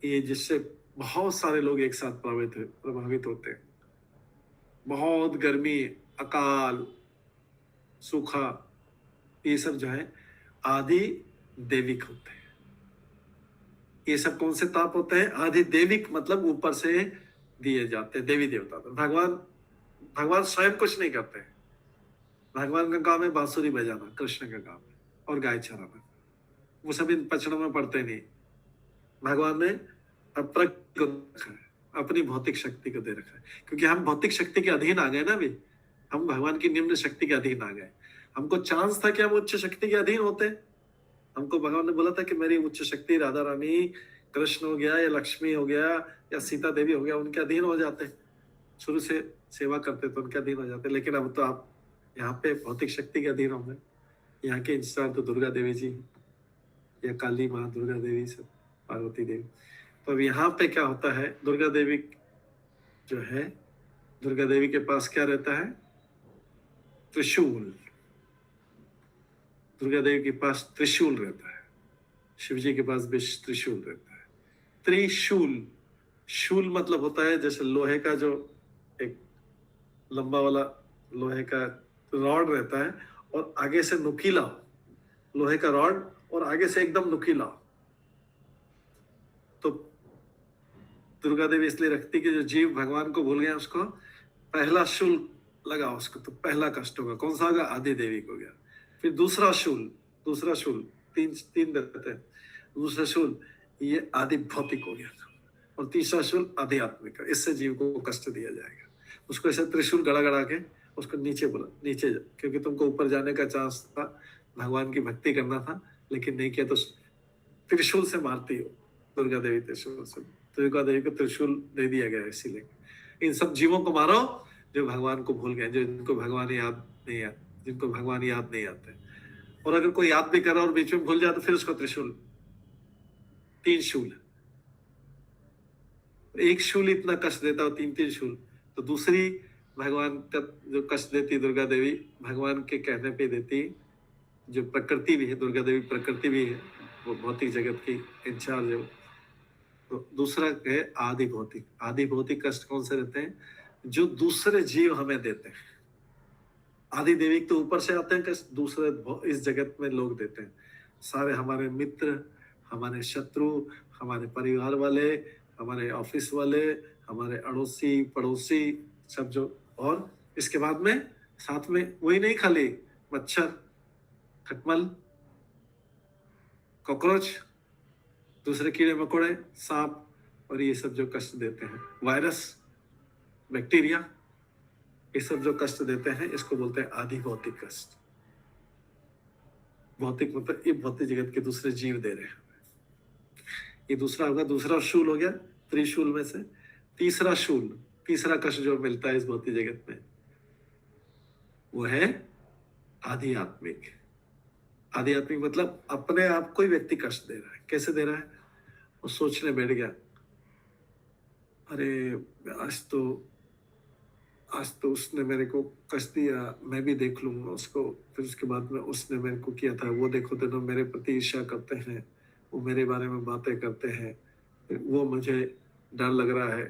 ये जिससे बहुत सारे लोग एक साथ प्रभावित होते हैं। बहुत गर्मी, अकाल, सूखा, ये सब जो है आदि देविक होते हैं। ये सब कौन से ताप होते हैं? आदि देविक मतलब ऊपर से दिए जाते हैं, देवी देवता। तो भगवान स्वयं कुछ नहीं करते हैं। भगवान का काम है बांसुरी बजाना, कृष्ण का काम है, और गाय चराना। वो सब इन पचड़ों में पड़ते नहीं। भगवान ने प्रकृति को रखा है, अपनी भौतिक शक्ति को दे रखा है, क्योंकि हम भौतिक शक्ति के अधीन आ गए ना अभी, हम भगवान की निम्न शक्ति के अधीन आ गए। हमको चांस था कि हम उच्च शक्ति के अधीन होते। हमको भगवान ने बोला था कि मेरी उच्च शक्ति राधा रानी, कृष्ण हो गया या लक्ष्मी हो गया या सीता देवी हो गया, उनके अधीन हो जाते, शुरू से सेवा करते तो उनके अधीन हो जाते। लेकिन अब तो आप यहाँ पे भौतिक शक्ति के अधीन हो गए। यहाँ के इंस्टार तो दुर्गा देवी जी या काली माँ, दुर्गा देवी, सब पार्वती देवी। तो अब यहाँ पे क्या होता है, दुर्गा देवी जो है, दुर्गा देवी के पास क्या रहता है, त्रिशूल। दुर्गा देवी के पास त्रिशूल रहता है, शिव जी के पास भी त्रिशूल रहता है। त्रिशूल, शूल मतलब होता है जैसे लोहे का जो एक लंबा वाला लोहे का रॉड रहता है और आगे से नुकीला, लोहे का रॉड और आगे से एकदम नुकीला। तो दुर्गा देवी इसलिए रखती कि जो जीव भगवान को भूल गया उसको पहला शूल लगा उसको तो पहला कष्ट होगा। कौन सा होगा, आदि देवी को गया। फिर दूसरा शूल तीन देते हैं। दूसरा शूल ये आदि भौतिक हो गया और तीसरा शूल आध्यात्मिक। इससे जीव को कष्ट दिया जाएगा। उसको ऐसे त्रिशूल गड़ा गड़ा के उसको नीचे बोला, नीचे जा, क्योंकि तुमको ऊपर जाने का चांस था, भगवान की भक्ति करना था, लेकिन नहीं किया तो त्रिशूल से मारती हो दुर्गा देवी। त्रिशूल से दुर्गा देवी को त्रिशूल दे दिया गया। इसीलिए इन सब जीवों को मारो जो भगवान को भूल गए, जो जिनको भगवान याद नहीं आते। और अगर कोई याद भी करा और बीच में भूल जाए तो फिर उसको त्रिशूल, 3 शूल। एक शूल इतना कष्ट देता हो, 3 शूल। तो दूसरी भगवान का जो कष्ट देती दुर्गा देवी, भगवान के कहने पे देती। जो प्रकृति भी है, दुर्गा देवी प्रकृति भी है, वो भौतिक जगत की इंचार्ज है। तो दूसरा है आदि भौतिक। आदि भौतिक कष्ट कौन से रहते हैं, जो दूसरे जीव हमें देते हैं। आदि देवी तो ऊपर से आते हैं कष्ट, दूसरे इस जगत में लोग देते हैं। सारे हमारे मित्र, हमारे शत्रु, हमारे परिवार वाले, हमारे ऑफिस वाले, हमारे अड़ोसी पड़ोसी सब जो। और इसके बाद में साथ में वही नहीं, खाली मच्छर, खटमल, कॉकरोच, दूसरे कीड़े मकोड़े, सांप, और ये सब जो कष्ट देते हैं, वायरस, बैक्टीरिया, ये सब जो कष्ट देते हैं, इसको बोलते हैं आदि भौतिक कष्ट। भौतिक मतलब ये भौतिक जगत के दूसरे जीव दे रहे हैं। ये दूसरा होगा, दूसरा शूल हो गया त्रिशूल में से। तीसरा शूल, तीसरा कष्ट जो मिलता है इस भौतिक जगत में, वो है आध्यात्मिक। आध्यात्मिक मतलब अपने आप को ही व्यक्ति कष्ट दे रहा है। कैसे दे रहा है, वो सोचने बैठ गया, अरे आज तो उसने मेरे को कष्ट दिया, मैं भी देख लूंगा उसको। फिर उसके बाद में उसने मेरे को किया था, वो देखो तो मेरे प्रति ईर्ष्या करते हैं, वो मेरे बारे में बातें करते हैं, फिर वो मुझे डर लग रहा है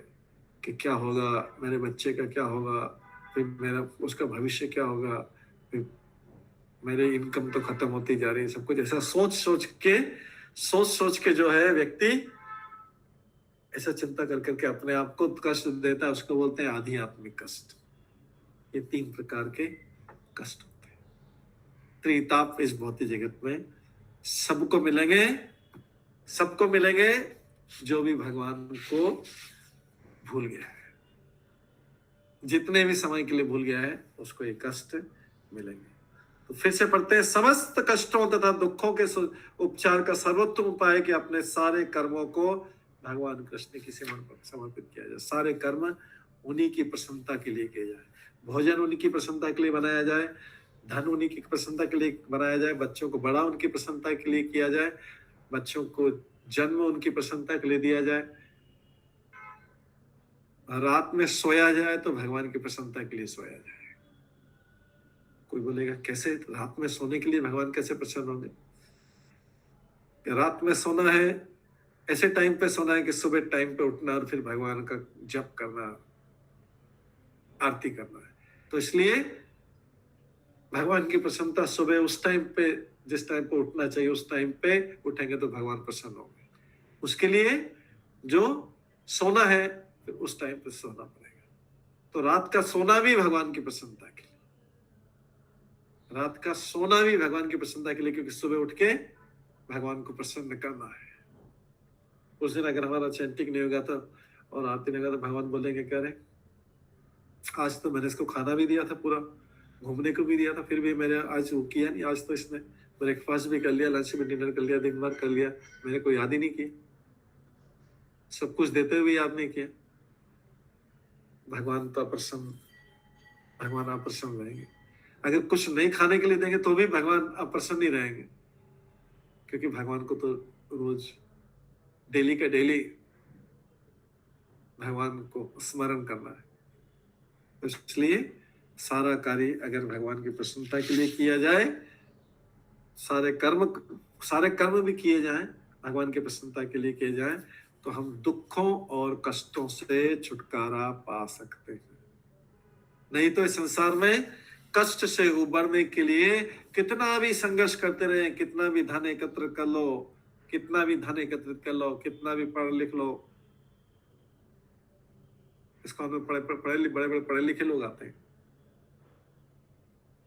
कि क्या होगा, मेरे बच्चे का क्या होगा, फिर मेरा उसका भविष्य क्या होगा, फिर मेरी इनकम तो खत्म होती जा रही है। सब कुछ ऐसा सोच के जो है व्यक्ति ऐसा चिंता कर करके अपने आप को कष्ट देता है, उसको बोलते हैं आध्यात्मिक कष्ट। ये 3 प्रकार के कष्ट होते हैं। त्रिताप इस भौतिक जगत में सबको मिलेंगे जो भी भगवान को भूल गया है, जितने भी समय के लिए भूल गया है उसको ये कष्ट मिलेंगे। तो फिर से पढ़ते हैं, समस्त कष्टों तथा दुखों के उपचार का सर्वोत्तम उपाय कि अपने सारे कर्मों को भगवान कृष्ण की समर्पित किया जाए। सारे कर्म उन्हीं की प्रसन्नता के लिए किया जाए। भोजन उन्हीं की प्रसन्नता के लिए बनाया जाए, धन उन्हीं की प्रसन्नता के लिए बनाया जाए, बच्चों को बड़ा उनकी प्रसन्नता के लिए किया जाए, बच्चों को जन्म उनकी प्रसन्नता के लिए दिया जाए, रात में सोया जाए तो भगवान की प्रसन्नता के लिए सोया जाए। कोई बोलेगा कैसे, रात में सोने के लिए भगवान कैसे प्रसन्न होंगे? रात में सोना है, ऐसे टाइम पे सोना है कि सुबह टाइम पे उठना और फिर भगवान का जप करना, आरती करना है। तो इसलिए भगवान की प्रसन्नता सुबह उस टाइम पे, जिस टाइम पे उठना चाहिए उस टाइम पे उठेंगे तो भगवान प्रसन्न होंगे। उसके लिए जो सोना है फिर उस टाइम पे सोना पड़ेगा। तो रात का सोना भी भगवान की प्रसन्नता के लिए, रात का सोना भी भगवान की प्रसन्नता के लिए, क्योंकि सुबह उठ के भगवान को प्रसन्न करना है। उस दिन अगर हमारा चैंटिंग नहीं होगा तो और आरती नहीं होगा तो भगवान बोलेंगे कह रहे आज तो मैंने इसको खाना भी दिया था, पूरा घूमने को भी दिया था, फिर भी मैंने आज वो किया नहीं। आज तो इसने ब्रेकफास्ट भी कर लिया, लंच भी, डिनर कर लिया, दिन भर कर लिया, मैंने कोई याद ही नहीं किया, सब कुछ देते हुए याद नहीं किया। भगवान तो अप्रसन्न, भगवान अप्रसन्न रहेंगे। अगर कुछ नहीं खाने के लिए देंगे तो भी भगवान अप्रसन्न ही रहेंगे, क्योंकि भगवान को तो रोज डेली का डेली भगवान को स्मरण करना है। तो इसलिए सारा कार्य अगर भगवान की प्रसन्नता के लिए किया जाए, सारे कर्म भी किए जाएं, भगवान की प्रसन्नता के लिए किए जाएं, तो हम दुखों और कष्टों से छुटकारा पा सकते हैं। नहीं तो इस संसार में कष्ट से उबरने के लिए कितना भी संघर्ष करते रहे, कितना भी धन एकत्र कर लो, कितना भी धन एकत्रित कर लो, कितना भी पढ़ लिख लो, इसको हमें बड़े पढ़े लिखे लोग आते हैं।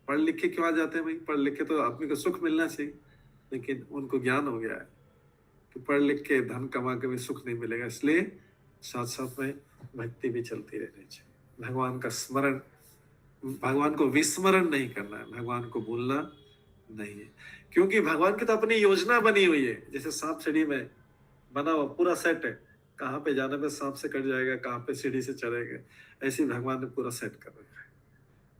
पढ़ लिख के क्यों आ जाते हैं भाई? पढ़ लिख के तो आदमी को सुख मिलना चाहिए, लेकिन उनको ज्ञान हो गया है कि पढ़ लिख के धन कमा के भी सुख नहीं मिलेगा, इसलिए साथ साथ में भक्ति भी चलती रहनी चाहिए। भगवान का स्मरण, भगवान को विस्मरण नहीं करना है, भगवान को भूलना नहीं है, क्योंकि भगवान की तो अपनी योजना बनी हुई है। जैसे सांप सीढ़ी में बना हुआ पूरा सेट है, कहाँ पे जाने पे सांप से कट जाएगा, कहाँ पे सीढ़ी से चढ़ेगा, ऐसे भगवान ने पूरा सेट कर रखा है।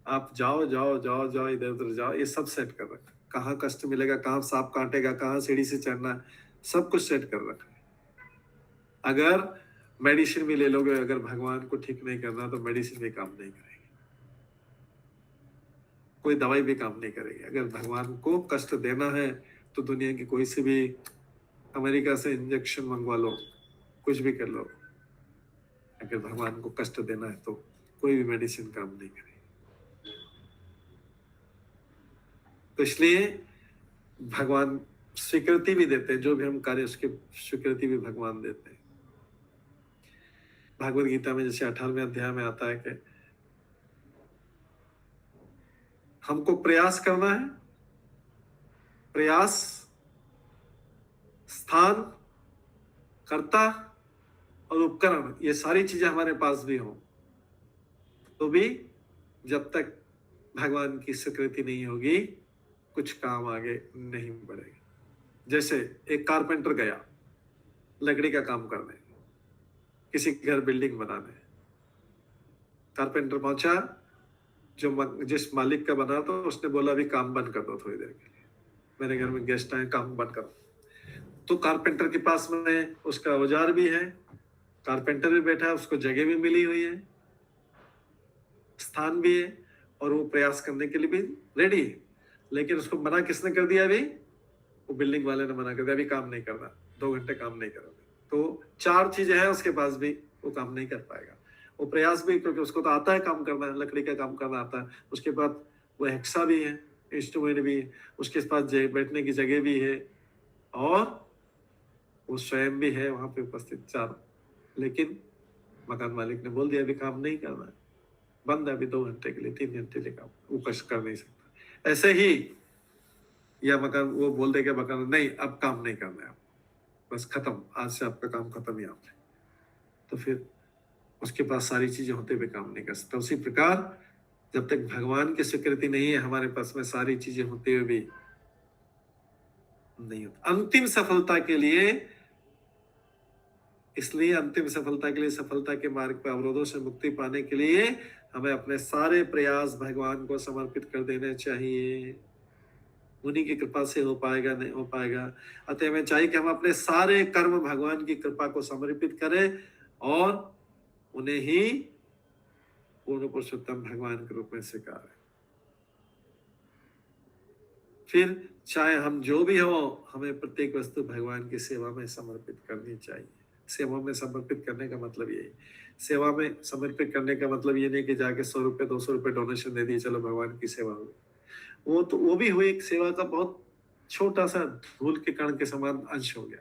आप जाओ जाओ जाओ जाओ, इधर उधर जाओ, ये सब सेट कर रखा है। कहाँ कष्ट मिलेगा, कहाँ सांप काटेगा, कहाँ सीढ़ी से चढ़ना है, सब कुछ सेट कर रखा है। अगर मेडिसिन भी ले लोगे, अगर भगवान को ठीक नहीं करना तो मेडिसिन भी काम नहीं करेगी, कोई दवाई भी काम नहीं करेगी। अगर भगवान को कष्ट देना है तो दुनिया की कोई सी भी, अमेरिका से इंजेक्शन मंगवा लो, कुछ भी कर लो, अगर भगवान को कष्ट देना है तो कोई भी मेडिसिन काम नहीं करेगी। तो इसलिए भगवान स्वीकृति भी देते हैं, जो भी हम कार्य उसकी स्वीकृति भी भगवान देते हैं। भागवत गीता में जैसे 18वें अध्याय में आता है कि हमको प्रयास करना है, प्रयास, स्थान, कर्ता और उपकरण, ये सारी चीजें हमारे पास भी हो, तो भी जब तक भगवान की स्वीकृति नहीं होगी कुछ काम आगे नहीं बढ़ेगा। जैसे एक कारपेंटर गया लकड़ी का काम करने, किसी घर बिल्डिंग बनाने, कारपेंटर पहुंचा, जो जिस मालिक का बना तो उसने बोला अभी काम बंद कर दो थोड़ी देर के लिए, मेरे घर में गेस्ट आए, काम बंद करो। तो कारपेंटर के पास में उसका औजार भी है, कारपेंटर भी बैठा है, उसको जगह भी मिली हुई है, स्थान भी है, और वो प्रयास करने के लिए भी रेडी है। लेकिन उसको मना किसने कर दिया? अभी वो बिल्डिंग वाले ने मना कर दिया, अभी काम नहीं करना, 2 घंटे काम नहीं करोगे। तो 4 चीजें हैं उसके पास भी, वो काम नहीं कर पाएगा। वो प्रयास भी, क्योंकि उसको तो आता है काम करना, लकड़ी का काम करना आता है, उसके बाद वो हेक्सा भी है, इंस्ट्रूमेंट भी है, उसके पास बैठने की जगह भी है, और वो स्वयं भी है वहां पे उपस्थित 4। लेकिन मकान मालिक ने बोल दिया अभी काम नहीं करना है, बंद है अभी 2 घंटे के लिए, 3 घंटे के काम, वो कष्ट कर नहीं सकता। ऐसे ही या मकान वो बोल देगा मकान नहीं अब काम नहीं करना है, बस खत्म, आज से आपका काम खत्म ही आपने, तो फिर उसके पास सारी चीजें होते हुए काम नहीं कर सकता। उसी प्रकार जब तक भगवान की स्वीकृति नहीं है हमारे पास में, सारी चीजें होते हुए भी नहीं होता। अंतिम सफलता के लिए, इसलिए अंतिम सफलता के लिए, सफलता के मार्ग पर अवरोधों से मुक्ति पाने के लिए हमें अपने सारे प्रयास भगवान को समर्पित कर देने चाहिए। उन्हीं की कृपा से हो पाएगा, नहीं हो पाएगा। अतः हमें चाहिए कि हम अपने सारे कर्म भगवान की कृपा को समर्पित करें और उन्हें ही पूर्ण पुरुषोत्तम भगवान के रूप में स्वीकारें। फिर चाहे हम जो भी हो, हमें प्रत्येक वस्तु भगवान की सेवा में समर्पित करनी चाहिए। सेवा में समर्पित करने का मतलब यही, सेवा में समर्पित करने का मतलब ये नहीं कि जाके 100 रुपए 200 रुपए डोनेशन दे दिए, चलो भगवान की सेवा हो गई। वो तो वो भी हुई एक सेवा का बहुत छोटा सा धूल के कण के समान अंश हो गया।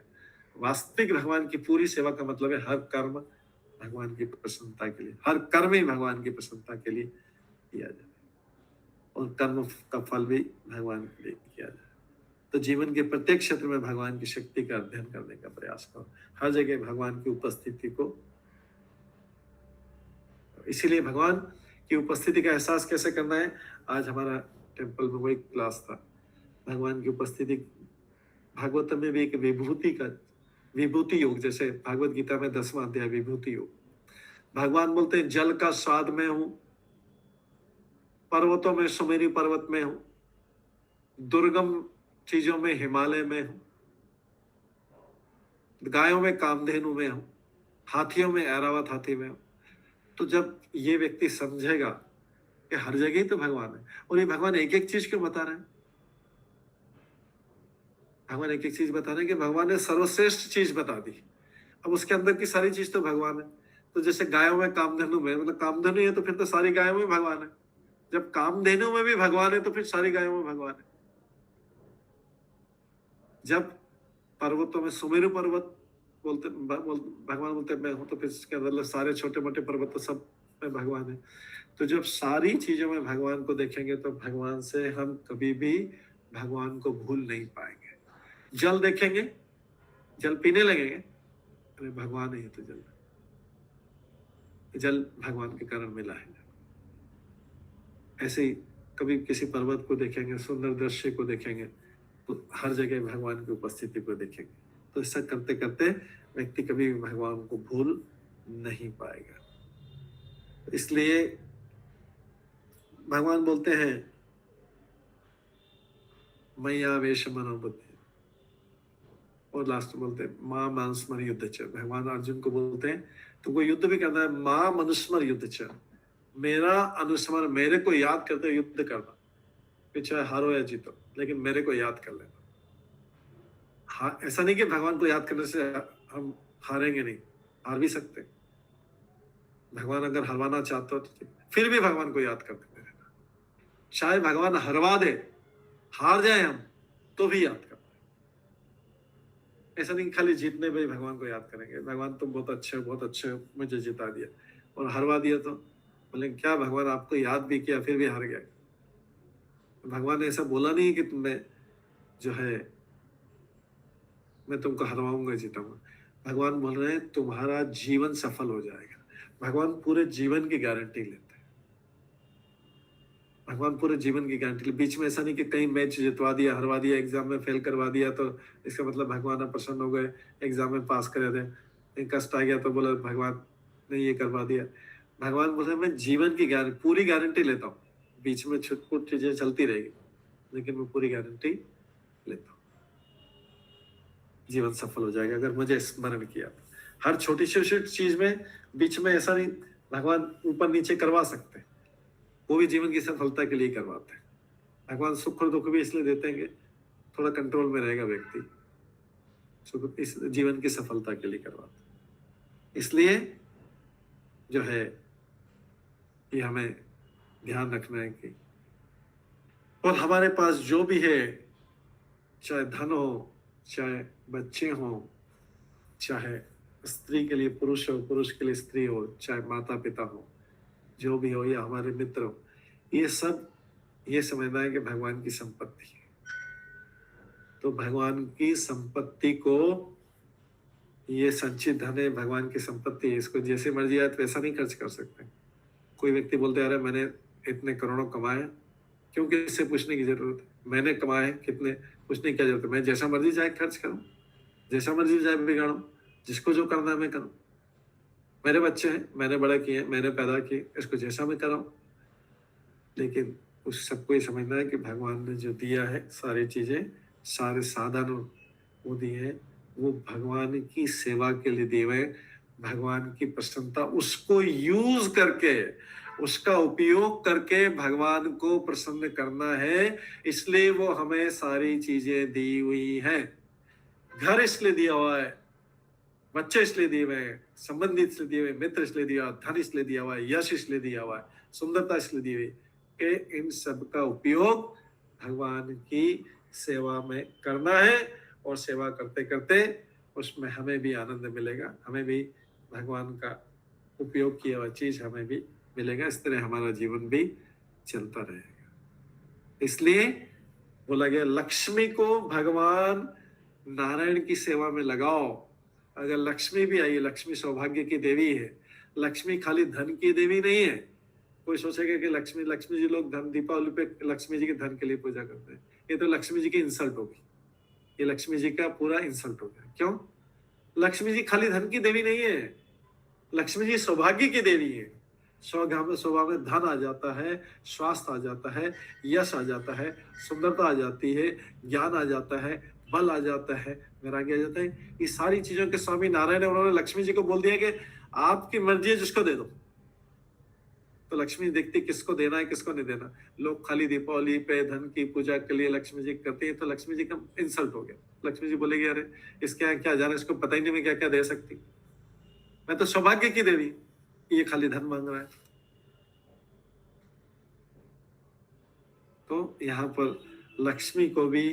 वास्तविक भगवान की पूरी सेवा का मतलब है हर कर्म भगवान की प्रसन्नता के लिए, हर कर्म ही भगवान की प्रसन्नता के लिए किया जाए और कर्म का फल भी भगवान के लिए किया जाए। तो जीवन के प्रत्येक क्षेत्र में भगवान की शक्ति का अध्ययन करने का प्रयास करो, हर जगह भगवान की उपस्थिति को। इसीलिए भगवान की उपस्थिति का एहसास कैसे करना है, आज हमारा टेम्पल में वही क्लास था। भगवान की उपस्थिति, भागवत में भी एक विभूति योग, जैसे भागवत गीता में 10वां अध्याय विभूति योग, भगवान बोलते हैं जल का स्वाद में हूं, पर्वतों में सुमेरु पर्वत में हूं, दुर्गम चीजों में हिमालय में हूं, गायों में कामधेनु में हूं, हाथियों में ऐरावत हाथी में हूं। तो जब ये व्यक्ति समझेगा कि हर जगह ही तो भगवान है, और ये भगवान एक एक चीज क्यों बता रहे हैं, भगवान एक एक चीज बता रहे हैं कि भगवान ने सर्वश्रेष्ठ चीज बता दी, अब उसके अंदर की सारी चीज तो भगवान है। तो जैसे गायों में कामधेनु में, मतलब कामधेनु है तो फिर तो सारी गायों में भगवान है, जब कामधेनु में भी भगवान है तो फिर सारी गायों में भगवान है। जब पर्वतों में सुमेरु पर्वत भगवान बोलते मैं हूं, तो फिर इसके अंदर सारे छोटे मोटे पर्वत तो सब में भगवान है। तो जब सारी चीजों में भगवान को देखेंगे तो भगवान से हम कभी भी भगवान को भूल नहीं पाएंगे। जल देखेंगे, जल पीने लगेंगे, अरे भगवान है तो जल भगवान के कारण मिला है। ऐसे ही कभी किसी पर्वत को देखेंगे, सुंदर दृश्य को देखेंगे, तो हर जगह भगवान की उपस्थिति को देखेंगे। तो ऐसा करते करते व्यक्ति कभी भी भगवान को भूल नहीं पाएगा। इसलिए भगवान बोलते हैं मैया वेश मनोबुद्धि, और लास्ट में बोलते हैं माँ मानुस्मर युद्ध च। भगवान अर्जुन को बोलते हैं तुमको युद्ध भी करना है, माँ मनुस्मर युद्ध च, मेरा अनुस्मर, मेरे को याद करते युद्ध करना, फिर चाहे हारो या जीतो लेकिन मेरे को याद कर लेना। हाँ, ऐसा नहीं कि भगवान को याद करने से हम हारेंगे, नहीं, हार भी सकते। भगवान अगर हरवाना चाहते हो तो फिर भी भगवान को याद करते रहना, चाहे भगवान हरवा दे, हार जाए हम तो भी याद करना। ऐसा नहीं खाली जीतने में भगवान को याद करेंगे, भगवान तुम बहुत अच्छे हो, मुझे जिता दिया, और हरवा दिया तो बोले क्या भगवान आपको याद भी किया फिर भी हार गया। भगवान ने ऐसा बोला नहीं कि तुम्हें जो है मैं तुमको हरवाऊंगा जिताऊंगा। भगवान बोल रहे हैं तुम्हारा जीवन सफल हो जाएगा। भगवान पूरे जीवन की गारंटी लेते हैं, भगवान पूरे जीवन की गारंटी। बीच में ऐसा नहीं कि कहीं मैच जितवा दिया, हरवा दिया, एग्जाम में फेल करवा दिया तो इसका मतलब भगवान प्रसन्न हो गए, एग्जाम में पास करे थे, कष्ट आ गया तो बोला भगवान ने ये करवा दिया। भगवान बोल रहे मैं जीवन की गारंटी, पूरी गारंटी लेता हूँ, बीच में छुटपुट चीजें चलती रहेगी लेकिन मैं पूरी गारंटी लेता हूँ, जीवन सफल हो जाएगा अगर मुझे स्मरण किया। हर छोटी छोटी चीज में बीच में ऐसा नहीं, भगवान ऊपर नीचे करवा सकते, वो भी जीवन की सफलता के लिए करवाते हैं। भगवान सुख और दुख भी इसलिए देते हैं कि थोड़ा कंट्रोल में रहेगा व्यक्ति, सुख इस जीवन की सफलता के लिए करवाते हैं। इसलिए जो है ये हमें ध्यान रखना है कि और हमारे पास जो भी है, चाहे धन हो, चाहे बच्चे हो, चाहे स्त्री के लिए पुरुष हो, पुरुष के लिए स्त्री हो, चाहे माता पिता हो, जो भी हो, या हमारे मित्र हो, ये सब ये समझना है कि भगवान की संपत्ति है। तो भगवान की संपत्ति को, ये संचित धन है, भगवान की संपत्ति है, इसको जैसे मर्जी आए तो ऐसा नहीं खर्च कर सकते। कोई व्यक्ति बोलते अरे मैंने इतने करोड़ों कमाए, क्योंकि इससे पूछने की जरूरत है, मैंने कमाए कितने, पूछने की क्या जरूरत है, मैं जैसा मर्जी चाहे खर्च करूं, जैसा मर्जी चाहे बिगाड़ूं, जिसको जो करना है मैं करूं। मेरे बच्चे हैं, मैंने बड़ा किए, मैंने पैदा किए, इसको जैसा मैं कराऊं। लेकिन उस सबको ये समझना है कि भगवान ने जो दिया है सारी चीजें, सारे साधन वो दिए हैं, वो भगवान की सेवा के लिए दिए हुए, भगवान की प्रसन्नता, उसको यूज करके, उसका उपयोग करके भगवान को प्रसन्न करना है। इसलिए वो हमें सारी चीजें दी हुई हैं। घर इसलिए दिया हुआ है, बच्चे इसलिए दिए हुए हैं, संबंधी इसलिए दिए हुए, मित्र इसलिए दिया हुआ, धन इसलिए दिया हुआ है, यश इसलिए दिया हुआ है, सुंदरता इसलिए दी हुई कि इन सब का उपयोग भगवान की सेवा में करना है, और सेवा करते करते उसमें हमें भी आनंद मिलेगा, हमें भी भगवान का उपयोग किया हुआ चीज हमें भी मिलेगा। इस तरह हमारा जीवन भी चलता रहेगा। इसलिए बोला गया लक्ष्मी को भगवान नारायण की सेवा में लगाओ। अगर लक्ष्मी भी आई, लक्ष्मी सौभाग्य की देवी है, लक्ष्मी खाली धन की देवी नहीं है। कोई सोचेगा कि लक्ष्मी जी लोग धन, दीपावली पे लक्ष्मी जी के धन के लिए पूजा करते हैं, ये तो लक्ष्मी जी की इंसल्ट होगी, ये लक्ष्मी जी का पूरा इंसल्ट हो गया। क्यों? लक्ष्मी जी खाली धन की देवी नहीं है, लक्ष्मी जी सौभाग्य की देवी है। स्वभाव में धन आ जाता है, स्वास्थ्य आ जाता है, यश आ जाता है, सुंदरता आ जाती है, ज्ञान आ जाता है, बल आ जाता है, वैराग्य आ जाता है। ये सारी चीजों के स्वामी नारायण है। उन्होंने लक्ष्मी जी को बोल दिया कि आपकी मर्जी है, जिसको दे दो। तो लक्ष्मी देखती किसको देना है, किसको नहीं देना। लोग खाली दीपावली पे धन की पूजा के लिए लक्ष्मी जी करते हैं, तो लक्ष्मी जी का इंसल्ट हो गया। लक्ष्मी जी बोलेगी अरे इसके यहाँ क्या जाना, इसको पता ही नहीं मैं क्या क्या दे सकती, मैं तो सौभाग्य की देवी, ये खाली धन मांग रहा है। तो यहाँ पर लक्ष्मी को भी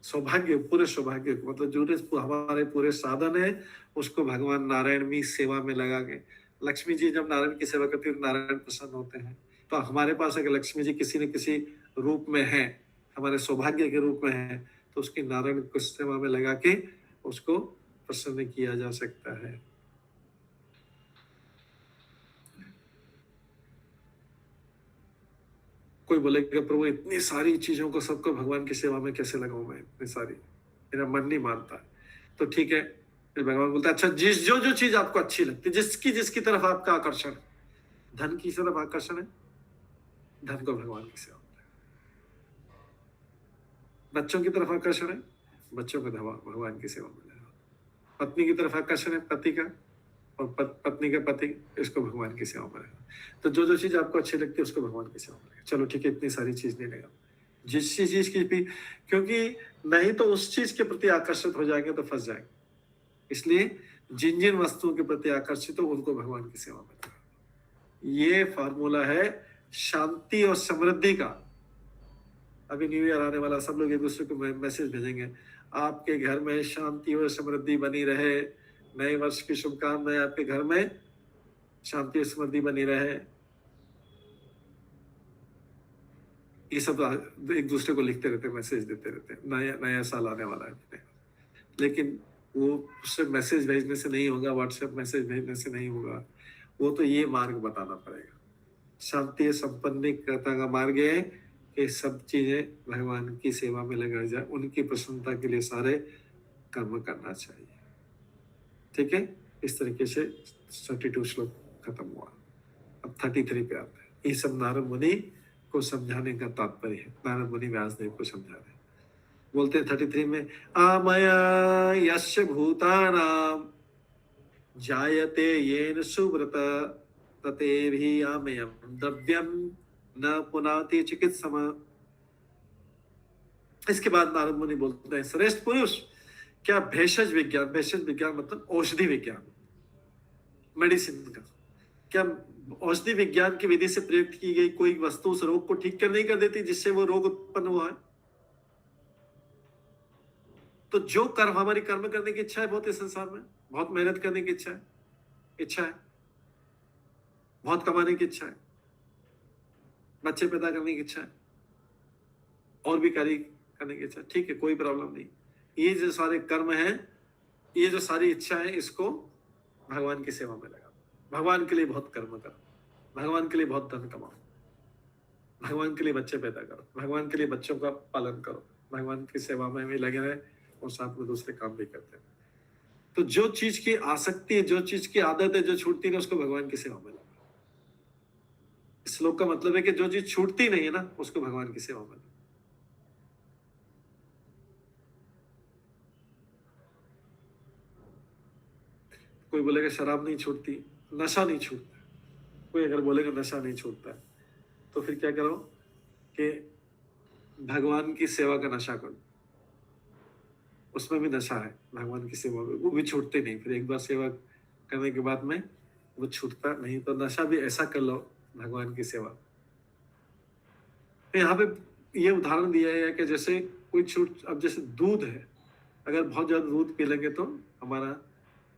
सौभाग्य, पूरे सौभाग्य को, मतलब जो हमारे पूरे साधन है उसको भगवान नारायण भी सेवा में लगा के, लक्ष्मी जी जब नारायण की सेवा करती है तो नारायण प्रसन्न होते हैं। तो हमारे पास अगर लक्ष्मी जी किसी न किसी रूप में है, हमारे सौभाग्य के रूप में है, तो उसकी नारायण को सेवा में लगा के उसको प्रसन्न किया जा सकता है। कोई बोलेगा प्रभु इतनी सारी चीजों को सबको भगवान की सेवा में कैसे लगाऊं मैं, इतनी सारी, मेरा मन नहीं मानता। तो ठीक है, फिर भगवान बोलता है अच्छा जो चीज आपको अच्छी लगती है, जिसकी तरफ आपका आकर्षण है, धन की तरफ आकर्षण है, धन को भगवान की सेवा में, बच्चों की तरफ आकर्षण है, बच्चों को भगवान की सेवा में लगा, पत्नी की तरफ आकर्षण है पति का, और पत्नी का पति, इसको भगवान की सेवा में लगा। तो जो चीज आपको अच्छी लगती है उसको भगवान की सेवा में लगा। चलो ठीक है, इतनी सारी चीज नहीं लगा, जिस चीज की भी, क्योंकि नहीं तो उस चीज के प्रति आकर्षित हो जाएंगे तो फंस जाएंगे। इसलिए जिन जिन वस्तुओं के प्रति आकर्षित हो उनको भगवान की सेवा में लगा। ये फार्मूला है शांति और समृद्धि का। अभी न्यू ईयर आने वाला, सब लोग एक दूसरे को मैसेज भेजेंगे, आपके घर में शांति और समृद्धि बनी रहे, नए वर्ष की शुभकामनाएं, आपके घर में शांति और समृद्धि बनी रहे। ये सब एक दूसरे को लिखते रहते, मैसेज देते रहते, नया साल आने वाला है। लेकिन वो उससे मैसेज भेजने से नहीं होगा, व्हाट्सएप मैसेज भेजने से नहीं होगा, वो तो ये मार्ग बताना पड़ेगा। शांति संपन्नता का मार्ग है कि सब चीजें भगवान की सेवा में लगाई जाए, उनकी प्रसन्नता के लिए सारे कर्म करना चाहिए। ठीक है, इस तरीके से 32 श्लोक खत्म हुआ। अब 33 पे आते हैं। ये सब नारद मुनि को समझाने का तात्पर्य है, नारद मुनि व्यासदेव को समझा रहे हैं। बोलते हैं 33 में, आमया यस्य भूतानां जायते येन सुव्रत ततेभि आमयं द्रव्यं न पुनाति चिकित्सम। इसके बाद नारद मुनि बोलते हैं, श्रेष्ठ पुरुष, क्या भेषज विज्ञान मतलब औषधि विज्ञान, मेडिसिन का, क्या औषधि विज्ञान की विधि से प्रयुक्त की गई कोई वस्तु उस रोग को ठीक कर नहीं कर देती जिससे वो रोग उत्पन्न हुआ है? तो जो कर्म, हमारी कर्म करने की इच्छा है बहुत, इस संसार में बहुत मेहनत करने की इच्छा है, बहुत कमाने की इच्छा है, बच्चे पैदा करने की इच्छा है, और भी कार्य करने की इच्छा, ठीक है, कोई प्रॉब्लम नहीं। ये जो सारे कर्म हैं, ये जो सारी इच्छा है, इसको भगवान की सेवा में लगा, भगवान के लिए बहुत कर्म करो, भगवान के लिए बहुत धन कमाओ, भगवान के लिए बच्चे पैदा करो, भगवान के लिए बच्चों का पालन करो, भगवान की सेवा में भी लगे रहे और साथ में दूसरे काम भी करते हैं। तो जो चीज की आसक्ति है, जो चीज की आदत है, जो छूटती नहीं, उसको भगवान की सेवा में लगा। इस श्लोक का मतलब है कि जो चीज छूटती नहीं है ना, उसको भगवान की सेवा में लगा। कोई बोलेगा शराब नहीं छूटती, नशा नहीं छूटता, कोई अगर बोलेगा नशा नहीं छूटता, तो फिर क्या करो कि भगवान की सेवा का नशा करो, उसमें भी नशा है, भगवान की सेवा में वो भी छूटते नहीं। फिर एक बार सेवा करने के बाद में वो छूटता नहीं, तो नशा भी ऐसा कर लो भगवान की सेवा। यहाँ पे ये उदाहरण दिया है कि जैसे कोई अब जैसे दूध है, अगर बहुत ज्यादा दूध पी लेंगे तो हमारा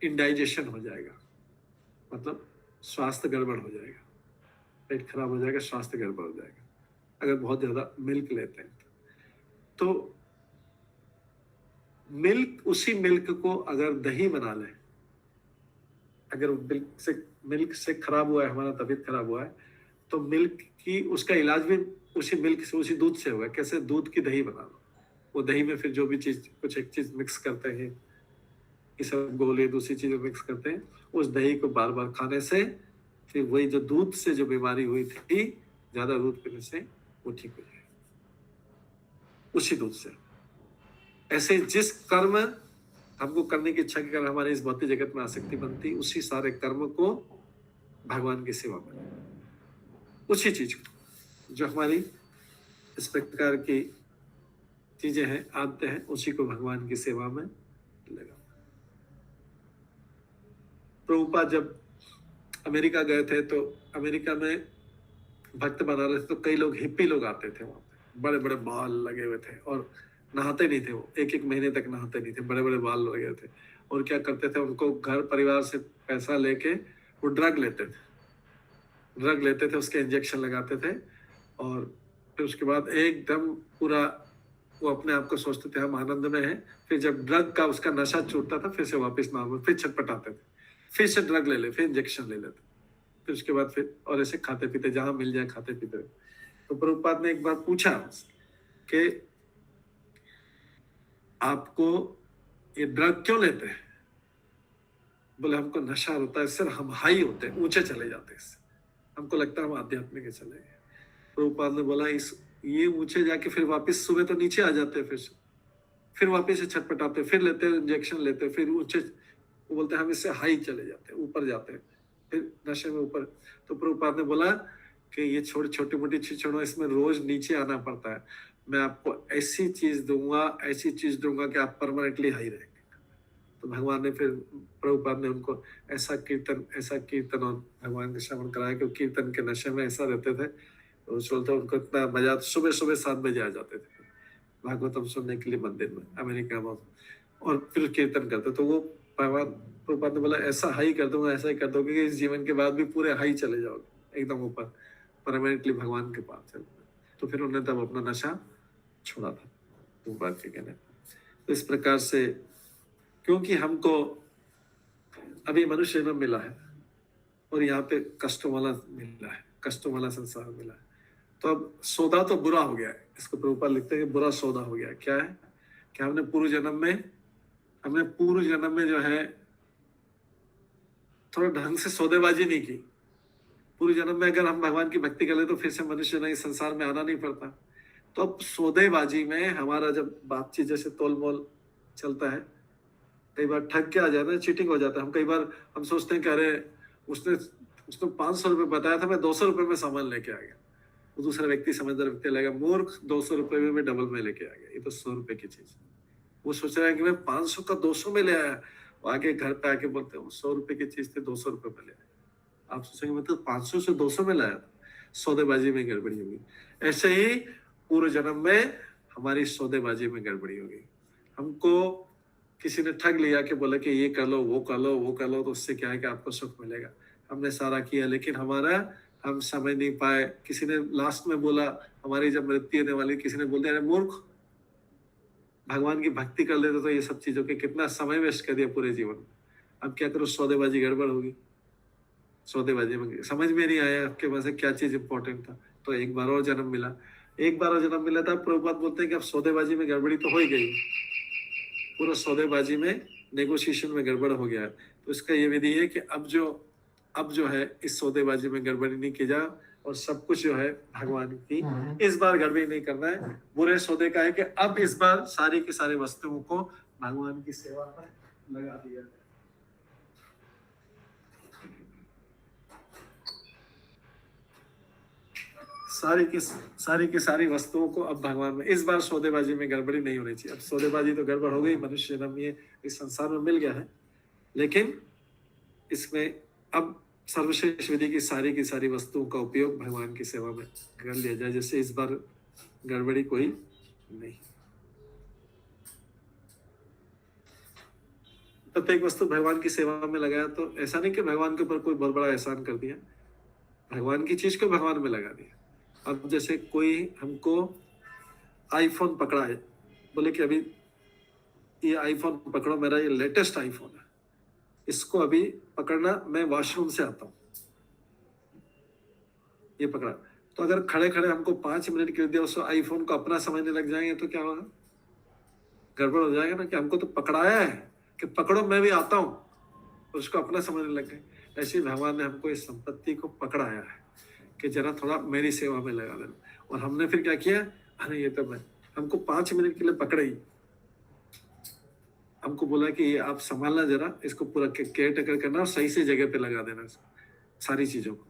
इंडाइजेशन हो जाएगा, मतलब स्वास्थ्य गड़बड़ हो जाएगा, पेट खराब हो जाएगा, स्वास्थ्य गड़बड़ हो जाएगा अगर बहुत ज्यादा मिल्क लेते हैं। तो मिल्क, उसी मिल्क को अगर दही बना ले, अगर मिल्क से खराब हुआ है, हमारा तबीयत खराब हुआ है, तो मिल्क की उसका इलाज भी उसी मिल्क से, उसी दूध से हुआ है। कैसे? दूध की दही बना लो, वो दही में फिर जो भी चीज, कुछ एक चीज मिक्स करते हैं, ये सब घोले दूसरी चीजें मिक्स करते हैं, उस दही को बार बार खाने से फिर वही जो दूध से जो बीमारी हुई थी, ज्यादा दूध पीने से, वो ठीक हो जाए उसी दूध से। ऐसे जिस कर्म हमको करने की इच्छा के कारण हमारे इस भौतिक जगत में आसक्ति बनती, उसी सारे कर्म को भगवान की सेवा में, उसी चीज को जो हमारी इस प्रकार की चीजें हैं, आदतें हैं, उसी को भगवान की सेवा में लगा। प्रभुपाद जब अमेरिका गए थे तो अमेरिका में भक्त बना रहे थे, तो कई लोग हिप्पी लोग आते थे वहां पे, बड़े बड़े बाल लगे हुए थे और नहाते नहीं थे, वो एक एक महीने तक नहाते नहीं थे, बड़े बड़े बाल लगे हुए थे। और क्या करते थे, उनको घर परिवार से पैसा लेके वो ड्रग लेते थे, उसके इंजेक्शन लगाते थे, और फिर उसके बाद एकदम पूरा वो अपने आप को सोचते थे हम आनंद में हैं। फिर जब ड्रग का उसका नशा छूटता था, फिर से वापस नॉर्मल, फिर छटपटाते थे, फिर से ड्रग ले ले, फिर इंजेक्शन ले लेते, फिर उसके बाद फिर और ऐसे खाते पीते, जहां मिल जाए खाते पीते। तो प्रभुपाद ने एक बार पूछा कि आपको ये ड्रग क्यों लेते हैं? बोले हमको नशा होता है, सिर्फ हम हाई होते हैं, ऊंचे चले जाते हैं, इससे हमको लगता है हम आध्यात्मिक चले गए। प्रभुपाद ने बोला ये ऊंचे जाके फिर वापस सुबह तो नीचे आ जाते हैं, फिर वापस से छटपटाते, फिर लेते हैं इंजेक्शन लेते, फिर ऊंचे, वो बोलते हैं हम इससे हाई चले जाते हैं, ऊपर जाते हैं, फिर नशे में ऊपर। तो प्रभुपाद ने बोला कि ये छोटी मोटी चीज छोड़ो, इसमें रोज नीचे आना पड़ता है। मैं आपको ऐसी चीज दूंगा कि आप परमानेंटली हाई रहेंगे। तो भगवान ने फिर, प्रभुपाद ने उनको ऐसा कीर्तन और भगवान के श्रवण कराया कि कीर्तन के नशे में ऐसा रहते थे, तो चलते उनको इतना मजा, सुबह 7 बजे आ जाते थे भागवतम सुनने के लिए मंदिर में अमेरिका में, और फिर कीर्तन करते। तो वो प्रभुपाद ने बोला ऐसा हाई कर दूंगा, ऐसा ही कर दोगे कि इस जीवन के बाद भी पूरे हाई चले जाओगे, एकदम ऊपर परमानेंटली भगवान के पास चले। तो फिर उन्होंने तब अपना नशा छोड़ा था, प्रभुपाद के कहने। तो इस प्रकार से, क्योंकि हमको अभी मनुष्य जन्म मिला है और यहाँ पे कष्टों वाला मिला है, कष्टों वाला संसार मिला है, तो अब सौदा तो बुरा हो गया है। इसको प्रभुपाद लिखते हैं कि बुरा सौदा हो गया है। क्या है कि हमने पूर्व जन्म में जो है थोड़ा ढंग से सौदेबाजी नहीं की। पूर्व जन्म में अगर हम भगवान की भक्ति कर ले तो फिर से मनुष्य ने इस संसार में आना नहीं पड़ता। तो अब सौदेबाजी में हमारा जब बातचीत जैसे तोल मोल चलता है, कई बार ठग के आ जाता है, चीटिंग हो जाता है। हम कई बार हम सोचते हैं कि अरे उसने 500 रुपये बताया था, मैं 200 रुपये में सामान लेके आ गया। वो दूसरा व्यक्ति, समझदार व्यक्ति लगेगा मूर्ख, 200 रुपये में मैं डबल में लेके आ गया, ये तो 100 रुपये की चीज। वो सोच रहा है कि मैं 500 का 200 में ले आया, आगे घर पे आके बोलते हैं 100 रुपये की चीज थी 200 रुपये में ले आया। आप सोचेंगे मैं तो 500 से 200 में लाया था, सौदेबाजी में गड़बड़ी होगी। ऐसे ही पूर्व जन्म में हमारी सौदेबाजी में गड़बड़ी होगी। हमको किसी ने ठग लिया कि बोला कि ये कर लो, वो कर लो, तो उससे क्या है कि आपको सुख मिलेगा। हमने सारा किया, लेकिन हम समझ नहीं पाए। किसी ने लास्ट में बोला, हमारी जब मृत्यु होने वाली, किसी ने बोल दिया अरे मूर्ख, भगवान की भक्ति कर लेते तो ये सब चीजों के कितना समय वेस्ट कर दिया पूरे जीवन में। अब क्या करो, सौदेबाजी गड़बड़ होगी। सौदेबाजी में समझ में नहीं आया आपके पास क्या चीज इंपॉर्टेंट था, तो एक बार और जन्म मिला था। प्रभुपाद बोलते हैं कि अब सौदेबाजी में गड़बड़ी तो हो ही गई, पूरा सौदेबाजी में, नेगोशिएशन में गड़बड़ हो गया है। तो इसका ये विधि है कि अब जो है इस सौदेबाजी में गड़बड़ी नहीं की जा, और सब कुछ जो है भगवान की, इस बार गड़बड़ी नहीं करना है। बुरे सौदे का है कि अब इस बार सारी की सारी वस्तुओं को भगवान की सेवा में लगा दिया जाए। सारी की सारी वस्तुओं को अब भगवान में, इस बार सौदेबाजी में गड़बड़ी नहीं होनी चाहिए। अब सौदेबाजी तो गड़बड़ हो गई, मनुष्य जन्म ये इस संसार में मिल गया है, लेकिन इसमें अब सर्वश्रेष्ठ विधि की सारी वस्तुओं का उपयोग भगवान की सेवा में कर लिया जाए, जैसे इस बार गड़बड़ी कोई नहीं। प्रत्येक वस्तु भगवान की सेवा में लगाया, तो ऐसा नहीं कि भगवान के ऊपर कोई बहुत बड़ा एहसान कर दिया, भगवान की चीज को भगवान में लगा दिया। अब जैसे कोई हमको आईफोन पकड़ा है, बोले कि अभी ये आईफोन पकड़ो, मेरा ये लेटेस्ट आईफोन है, इसको अभी पकड़ना, मैं वॉशरूम से आता हूँ। ये पकड़ा, तो अगर खड़े खड़े हमको 5 मिनट के लिए दिया, उस आईफोन को अपना समझने लग जाएंगे तो क्या होगा? गड़बड़ हो जाएगा ना, कि हमको तो पकड़ाया है कि पकड़ो मैं भी आता हूँ, उसको अपना समझने लग गए। ऐसे ही भगवान ने हमको इस संपत्ति को पकड़ाया है कि जरा थोड़ा मेरी सेवा में लगा देना। और हमने फिर क्या किया, अरे ये तो मैं, हमको 5 मिनट के लिए पकड़े ही, हमको बोला कि ये आप संभालना, जरा इसको पूरा केयर टेकर करना और सही से जगह पे लगा देना सारी चीजों को।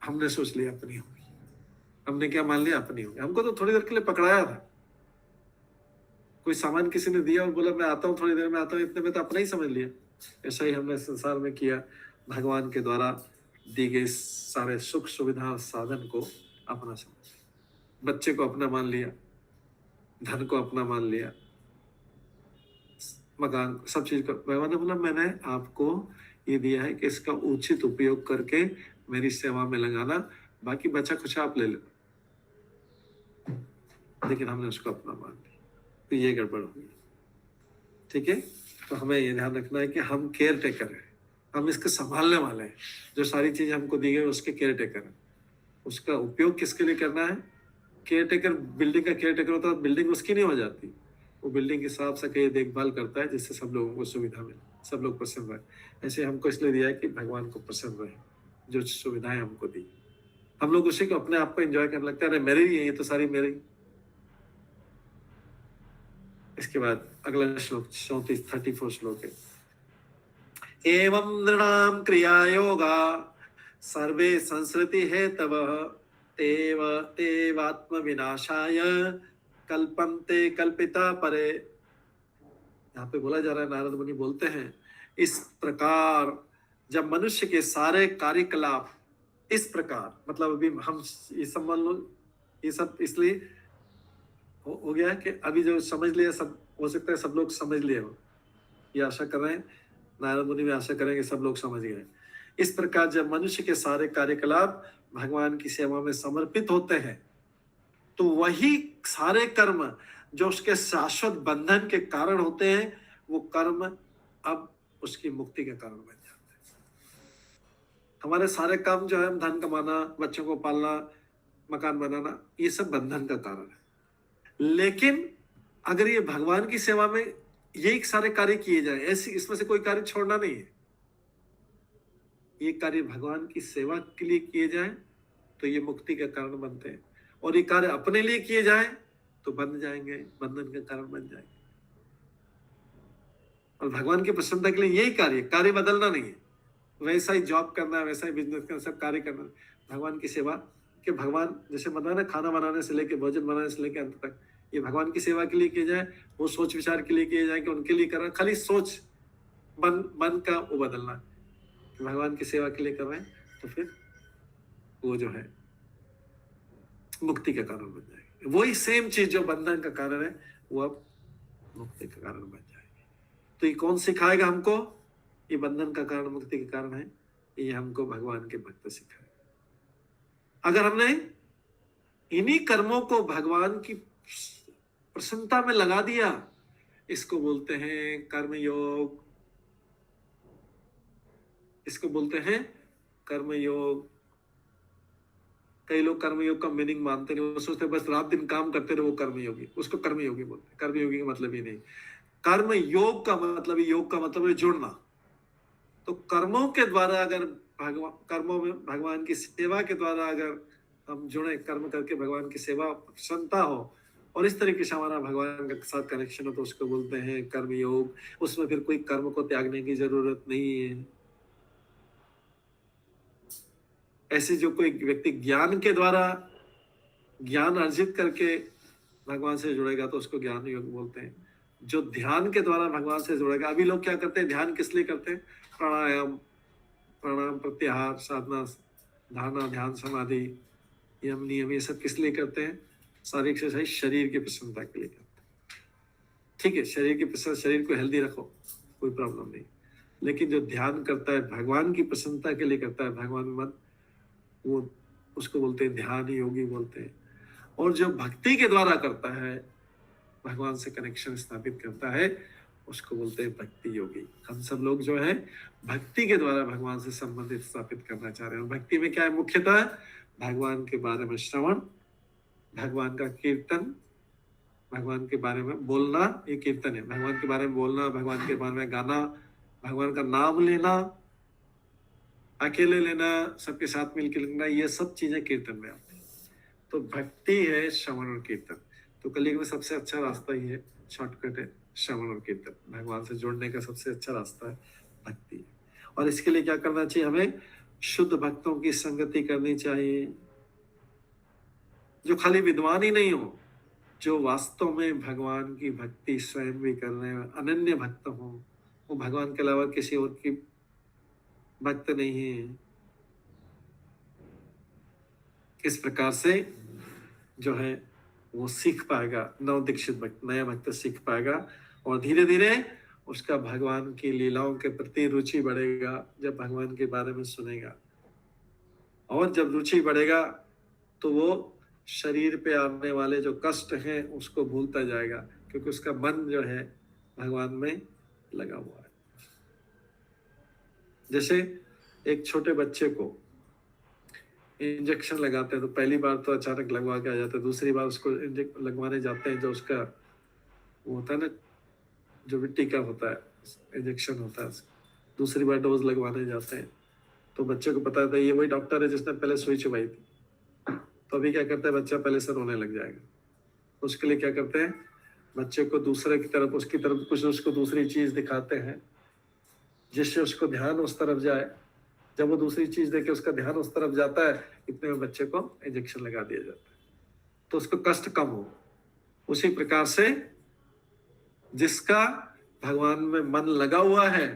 हमने सोच लिया अपनी होगी, हमने क्या मान लिया, अपनी होगी। हमको तो थोड़ी देर के लिए पकड़ाया था, कोई सामान किसी ने दिया और बोला मैं आता हूँ, थोड़ी देर में आता हूँ, इतने में तो अपना ही समझ लिया। ऐसा ही हमने संसार में किया, भगवान के द्वारा दी गई सारे सुख सुविधा साधन को अपना समझ, बच्चे को अपना मान लिया, धन को अपना मान लिया, मकान, सब चीज को। भगवान ने बोला मैंने आपको ये दिया है कि इसका उचित उपयोग करके मेरी सेवा में लगाना, बाकी बचा कुछ आप ले लो। लेकिन हमने उसको अपना मान लिया, तो ये गड़बड़ हो गई। ठीक है, तो हमें ये ध्यान रखना है कि हम केयर टेकर हैं, हम इसके संभालने वाले हैं। जो सारी चीजें हमको दी गई उसके केयर टेकर हैं। उसका उपयोग किसके लिए करना है? केयर टेकर, बिल्डिंग का केयर टेकर होता है, बिल्डिंग उसकी नहीं हो जाती, वो बिल्डिंग की साफ सफाई देखभाल करता है, जिससे सब लोगों को सुविधा मिले, सब लोग प्रसन्न रहे। ऐसे हमको इसलिए दिया है कि भगवान को प्रसन्न रहे, जो सुविधाएं हमको दी। हम लोग उसी को अपने आप को एंजॉय करने लगता है, अरे मेरे ही है, ये तो सारी मेरी। इसके बाद अगला श्लोक 34 श्लोक है। एवं नृणाम क्रिया योगा सर्वे संस्कृति है तव तेवात्म विनाशाय कल्पन्ते कल्पिता परे। यहाँ पे बोला जा रहा है, नारद मुनि बोलते हैं, इस प्रकार जब मनुष्य के सारे कार्यकलाप इस प्रकार, मतलब अभी हम ये सब मान लो, ये सब इसलिए हो गया है कि अभी जो समझ लिया, सब हो सकता है सब लोग समझ लिए हो, ये आशा कर रहे हैं, नारद मुनि भी आशा करेंगे सब लोग समझ गए। इस प्रकार जब मनुष्य के सारे कार्यकलाप भगवान की सेवा में समर्पित होते हैं, तो वही सारे कर्म जो उसके शाश्वत बंधन के कारण होते हैं, वो कर्म अब उसकी मुक्ति के कारण बन जाते हैं। हमारे सारे काम जो है, धन कमाना, बच्चों को पालना, मकान बनाना, ये सब बंधन का कारण है। लेकिन अगर ये भगवान की सेवा में यही सारे कार्य किए जाए, ऐसी इसमें से कोई कार्य छोड़ना नहीं है, ये कार्य भगवान की सेवा के लिए किए जाए तो ये मुक्ति का कारण बनते हैं, और ये कार्य अपने लिए किए जाए तो बन जाएंगे, बंधन का कारण बन जाएंगे। और भगवान की प्रसन्नता के लिए यही कार्य बदलना नहीं है, वैसा ही जॉब करना है, वैसा ही बिजनेस करना, सब कार्य करना है। भगवान की सेवा के, भगवान जैसे बताया, खाना बनाने से लेके भोजन बनाने से लेके अंत तक, ये भगवान की सेवा के लिए किया जाए, वो सोच विचार के लिए किया जाए कि उनके लिए करना, खाली सोच मन का वो बदलना, भगवान की सेवा के लिए कर रहे हैं, तो फिर वो जो है मुक्ति का कारण बन जाएगी। वही सेम चीज जो बंधन का कारण है, वो अब मुक्ति का कारण बन जाएगी। तो ये कौन सिखाएगा हमको? ये बंधन का कारण मुक्ति का कारण है, ये हमको भगवान के भक्त सिखाए। अगर हमने इन्हीं कर्मों को भगवान की प्रसन्नता में लगा दिया, इसको बोलते हैं कर्मयोग, इसको बोलते हैं कर्मयोग। कई लोग कर्मयोग का मीनिंग मानते नहीं, वो सोचते बस रात दिन काम करते रहे वो कर्मयोगी, उसको कर्मयोगी बोलते हैं। कर्मयोगी का मतलब ही नहीं, कर्मयोग का मतलब, योग का मतलब है जुड़ना। तो कर्मों के द्वारा अगर कर्मों में भगवान की सेवा के द्वारा अगर हम जुड़े, कर्म करके भगवान की सेवा प्रसन्नता हो, और इस तरीके से हमारा भगवान के साथ कनेक्शन हो, तो उसको बोलते हैं कर्मयोग। उसमें फिर कोई कर्म को त्यागने की जरूरत नहीं है। ऐसे जो कोई व्यक्ति ज्ञान के द्वारा ज्ञान अर्जित करके भगवान से जुड़ेगा तो उसको ज्ञान योग बोलते हैं। जो ध्यान के द्वारा भगवान से जुड़ेगा, अभी लोग क्या करते हैं, ध्यान किस लिए करते हैं? प्राणायाम, प्रत्याहार, साधना, धारणा, ध्यान, समाधि, यम नियम, ये सब किस लिए करते हैं? सारी एक्सरसाइज शरीर की प्रसन्नता के लिए करते हैं। ठीक है, शरीर की प्रसन्नता, शरीर को हेल्दी रखो, कोई प्रॉब्लम नहीं। लेकिन जो ध्यान करता है भगवान की प्रसन्नता के लिए करता है, भगवान में मन, वो उसको बोलते हैं ध्यान योगी बोलते हैं। और जो भक्ति के द्वारा करता है, भगवान से कनेक्शन स्थापित करता है, उसको बोलते हैं भक्ति योगी। हम सब लोग जो है भक्ति के द्वारा भगवान से संबंधित स्थापित करना चाह रहे हैं। और भक्ति में क्या है? मुख्यतः भगवान के बारे में श्रवण, भगवान का कीर्तन, भगवान के बारे में बोलना, ये कीर्तन है। भगवान के बारे में बोलना, भगवान के बारे में गाना, भगवान का नाम लेना, अकेले लेना, सबके साथ मिलकर लेना, ये सब चीजें कीर्तन में आती हैं। तो भक्ति है श्रवण और कीर्तन। तो कलयुग में सबसे अच्छा रास्ता ही है, शॉर्टकट है श्रवण और कीर्तन। भगवान से जुड़ने का सबसे अच्छा रास्ता है भक्ति। और इसके लिए क्या करना चाहिए? हमें शुद्ध भक्तों की संगति करनी चाहिए, जो खाली विद्वान ही नहीं हो, जो वास्तव में भगवान की भक्ति स्वयं भी कर रहे हैं, अनन्य भक्त हो, वो भगवान के अलावा किसी और की भक्त नहीं है। किस प्रकार से जो है वो सीख पाएगा, नव दीक्षित भक्त, नया भक्त सीख पाएगा, और धीरे धीरे उसका भगवान की लीलाओं के प्रति रुचि बढ़ेगा जब भगवान के बारे में सुनेगा। और जब रुचि बढ़ेगा तो वो शरीर पे आने वाले जो कष्ट हैं उसको भूलता जाएगा, क्योंकि उसका मन जो है भगवान में लगा हुआ है। जैसे एक छोटे बच्चे को इंजेक्शन लगाते हैं तो पहली बार तो अचानक लगवा के आ जाता है, दूसरी बार उसको लगवाने जाते हैं, जो उसका वो होता है ना, जो भी टीका होता है, इंजेक्शन होता है, दूसरी बार डोज लगवाने जाते हैं तो बच्चे को पता था ये वही डॉक्टर है जिसने पहले सुई चुभाई थी। तो अभी क्या करता है बच्चा? पहले से रोने लग जाएगा। उसके लिए क्या करते हैं? बच्चे को दूसरे की तरफ, उसकी तरफ कुछ उसको दूसरी चीज दिखाते हैं जिससे उसको ध्यान उस तरफ जाए। जब वो दूसरी चीज देखे उसका ध्यान उस तरफ जाता है, इतने में बच्चे को इंजेक्शन लगा दिया जाता है तो उसको कष्ट कम हो। उसी प्रकार से जिसका भगवान में मन लगा हुआ है,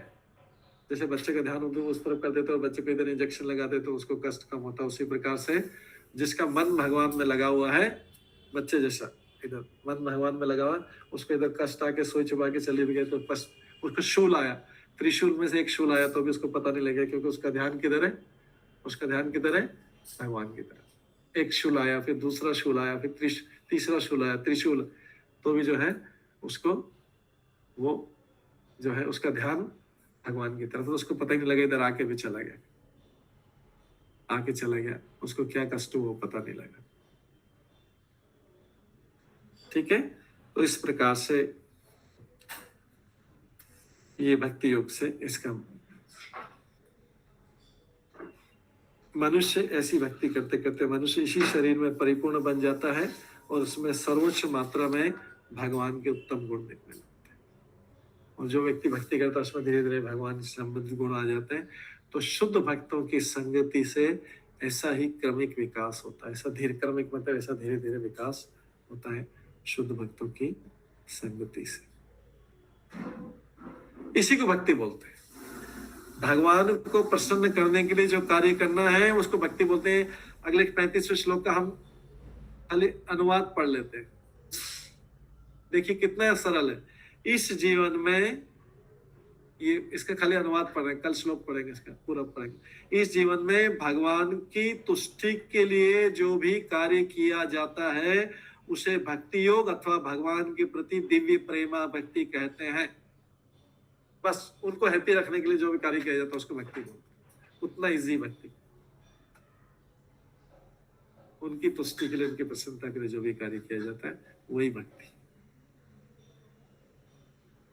जैसे बच्चे का ध्यान होता है उस तरफ कर देते और बच्चे को इधर इंजेक्शन लगा देते तो उसको कष्ट कम होता है। उसी प्रकार से जिसका मन भगवान में लगा हुआ है, बच्चे जैसा इधर मन भगवान में लगा हुआ है, उसको इधर कष्ट आके सोई चुबा के चले भी गए तो उसको शूल आया, त्रिशूल में से एक शूल आया तो भी उसको पता नहीं लगा, क्योंकि उसका ध्यान किधर है? उसका ध्यान किधर है? भगवान की तरफ। एक शूल आया, फिर दूसरा शूल आया, फिर तीसरा शूल आया, त्रिशूल, तो भी जो है उसको वो जो है उसका ध्यान भगवान की तरफ, तो उसको पता ही नहीं लगा, इधर आके भी चला गया, आके चला गया, उसको क्या कष्ट हुआ पता नहीं लगा। ठीक है, तो इस प्रकार से ये भक्ति योग से इसका मनुष्य ऐसी भक्ति करते करते मनुष्य इसी शरीर में परिपूर्ण बन जाता है और उसमें सर्वोच्च मात्रा में भगवान के उत्तम गुण दिखने लगते हैं। और जो व्यक्ति भक्ति करता है उसमें धीरे धीरे भगवान से संबंधित गुण आ जाते हैं। तो शुद्ध भक्तों की संगति से ऐसा ही क्रमिक विकास होता है, ऐसा धीरे क्रमिक मतलब ऐसा धीरे धीरे विकास होता है शुद्ध भक्तों की संगति से। इसी को भक्ति बोलते हैं। भगवान को प्रसन्न करने के लिए जो कार्य करना है उसको भक्ति बोलते हैं। अगले 35वें श्लोक का हम खाली अनुवाद पढ़ लेते हैं। देखिए कितना सरल है। इस जीवन में ये इसका खाली अनुवाद पढ़ रहे हैं, कल श्लोक पढ़ेंगे, इसका पूरा पढ़ेंगे। इस जीवन में भगवान की तुष्टि के लिए जो भी कार्य किया जाता है उसे भक्ति योग अथवा भगवान के प्रति दिव्य प्रेमा भक्ति कहते हैं। बस उनको हैप्पी रखने के लिए जो भी कार्य किया जाता है उसको भक्ति बोलते हैं। उतना इजी भक्ति, उनकी तुष्टि के लिए, उनकी प्रसन्नता के लिए जो भी कार्य किया जाता है वही भक्ति।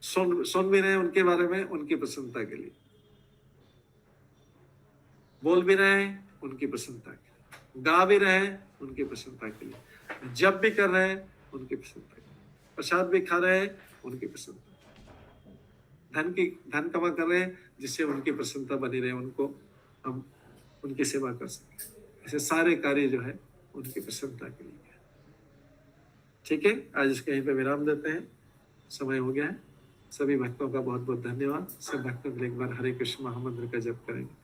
सुन भी रहे हैं उनके बारे में उनकी प्रसन्नता के लिए, बोल भी रहे हैं उनकी प्रसन्नता के लिए, गा भी रहे हैं उनकी प्रसन्नता के लिए, जप भी कर रहे हैं उनकी प्रसन्नता के लिए, प्रसाद भी खा रहे हैं उनकी प्रसन्नता, धन कमा कर रहे हैं जिससे उनकी प्रसन्नता बनी रहे, उनको हम उनकी सेवा कर सकें। ऐसे सारे कार्य जो है उनकी प्रसन्नता के लिए। ठीक है, आज इसके यहीं पे विराम देते हैं, समय हो गया है। सभी भक्तों का बहुत बहुत धन्यवाद। सब भक्तों के लिए एक बार हरे कृष्ण महामंत्र का जप करेंगे।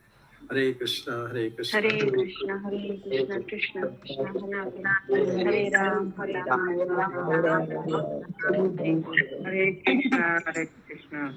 हरे कृष्ण हरे कृष्ण हरे कृष्ण कृष्ण कृष्ण हरे राम हरे राम हरे कृष्ण हरे कृष्ण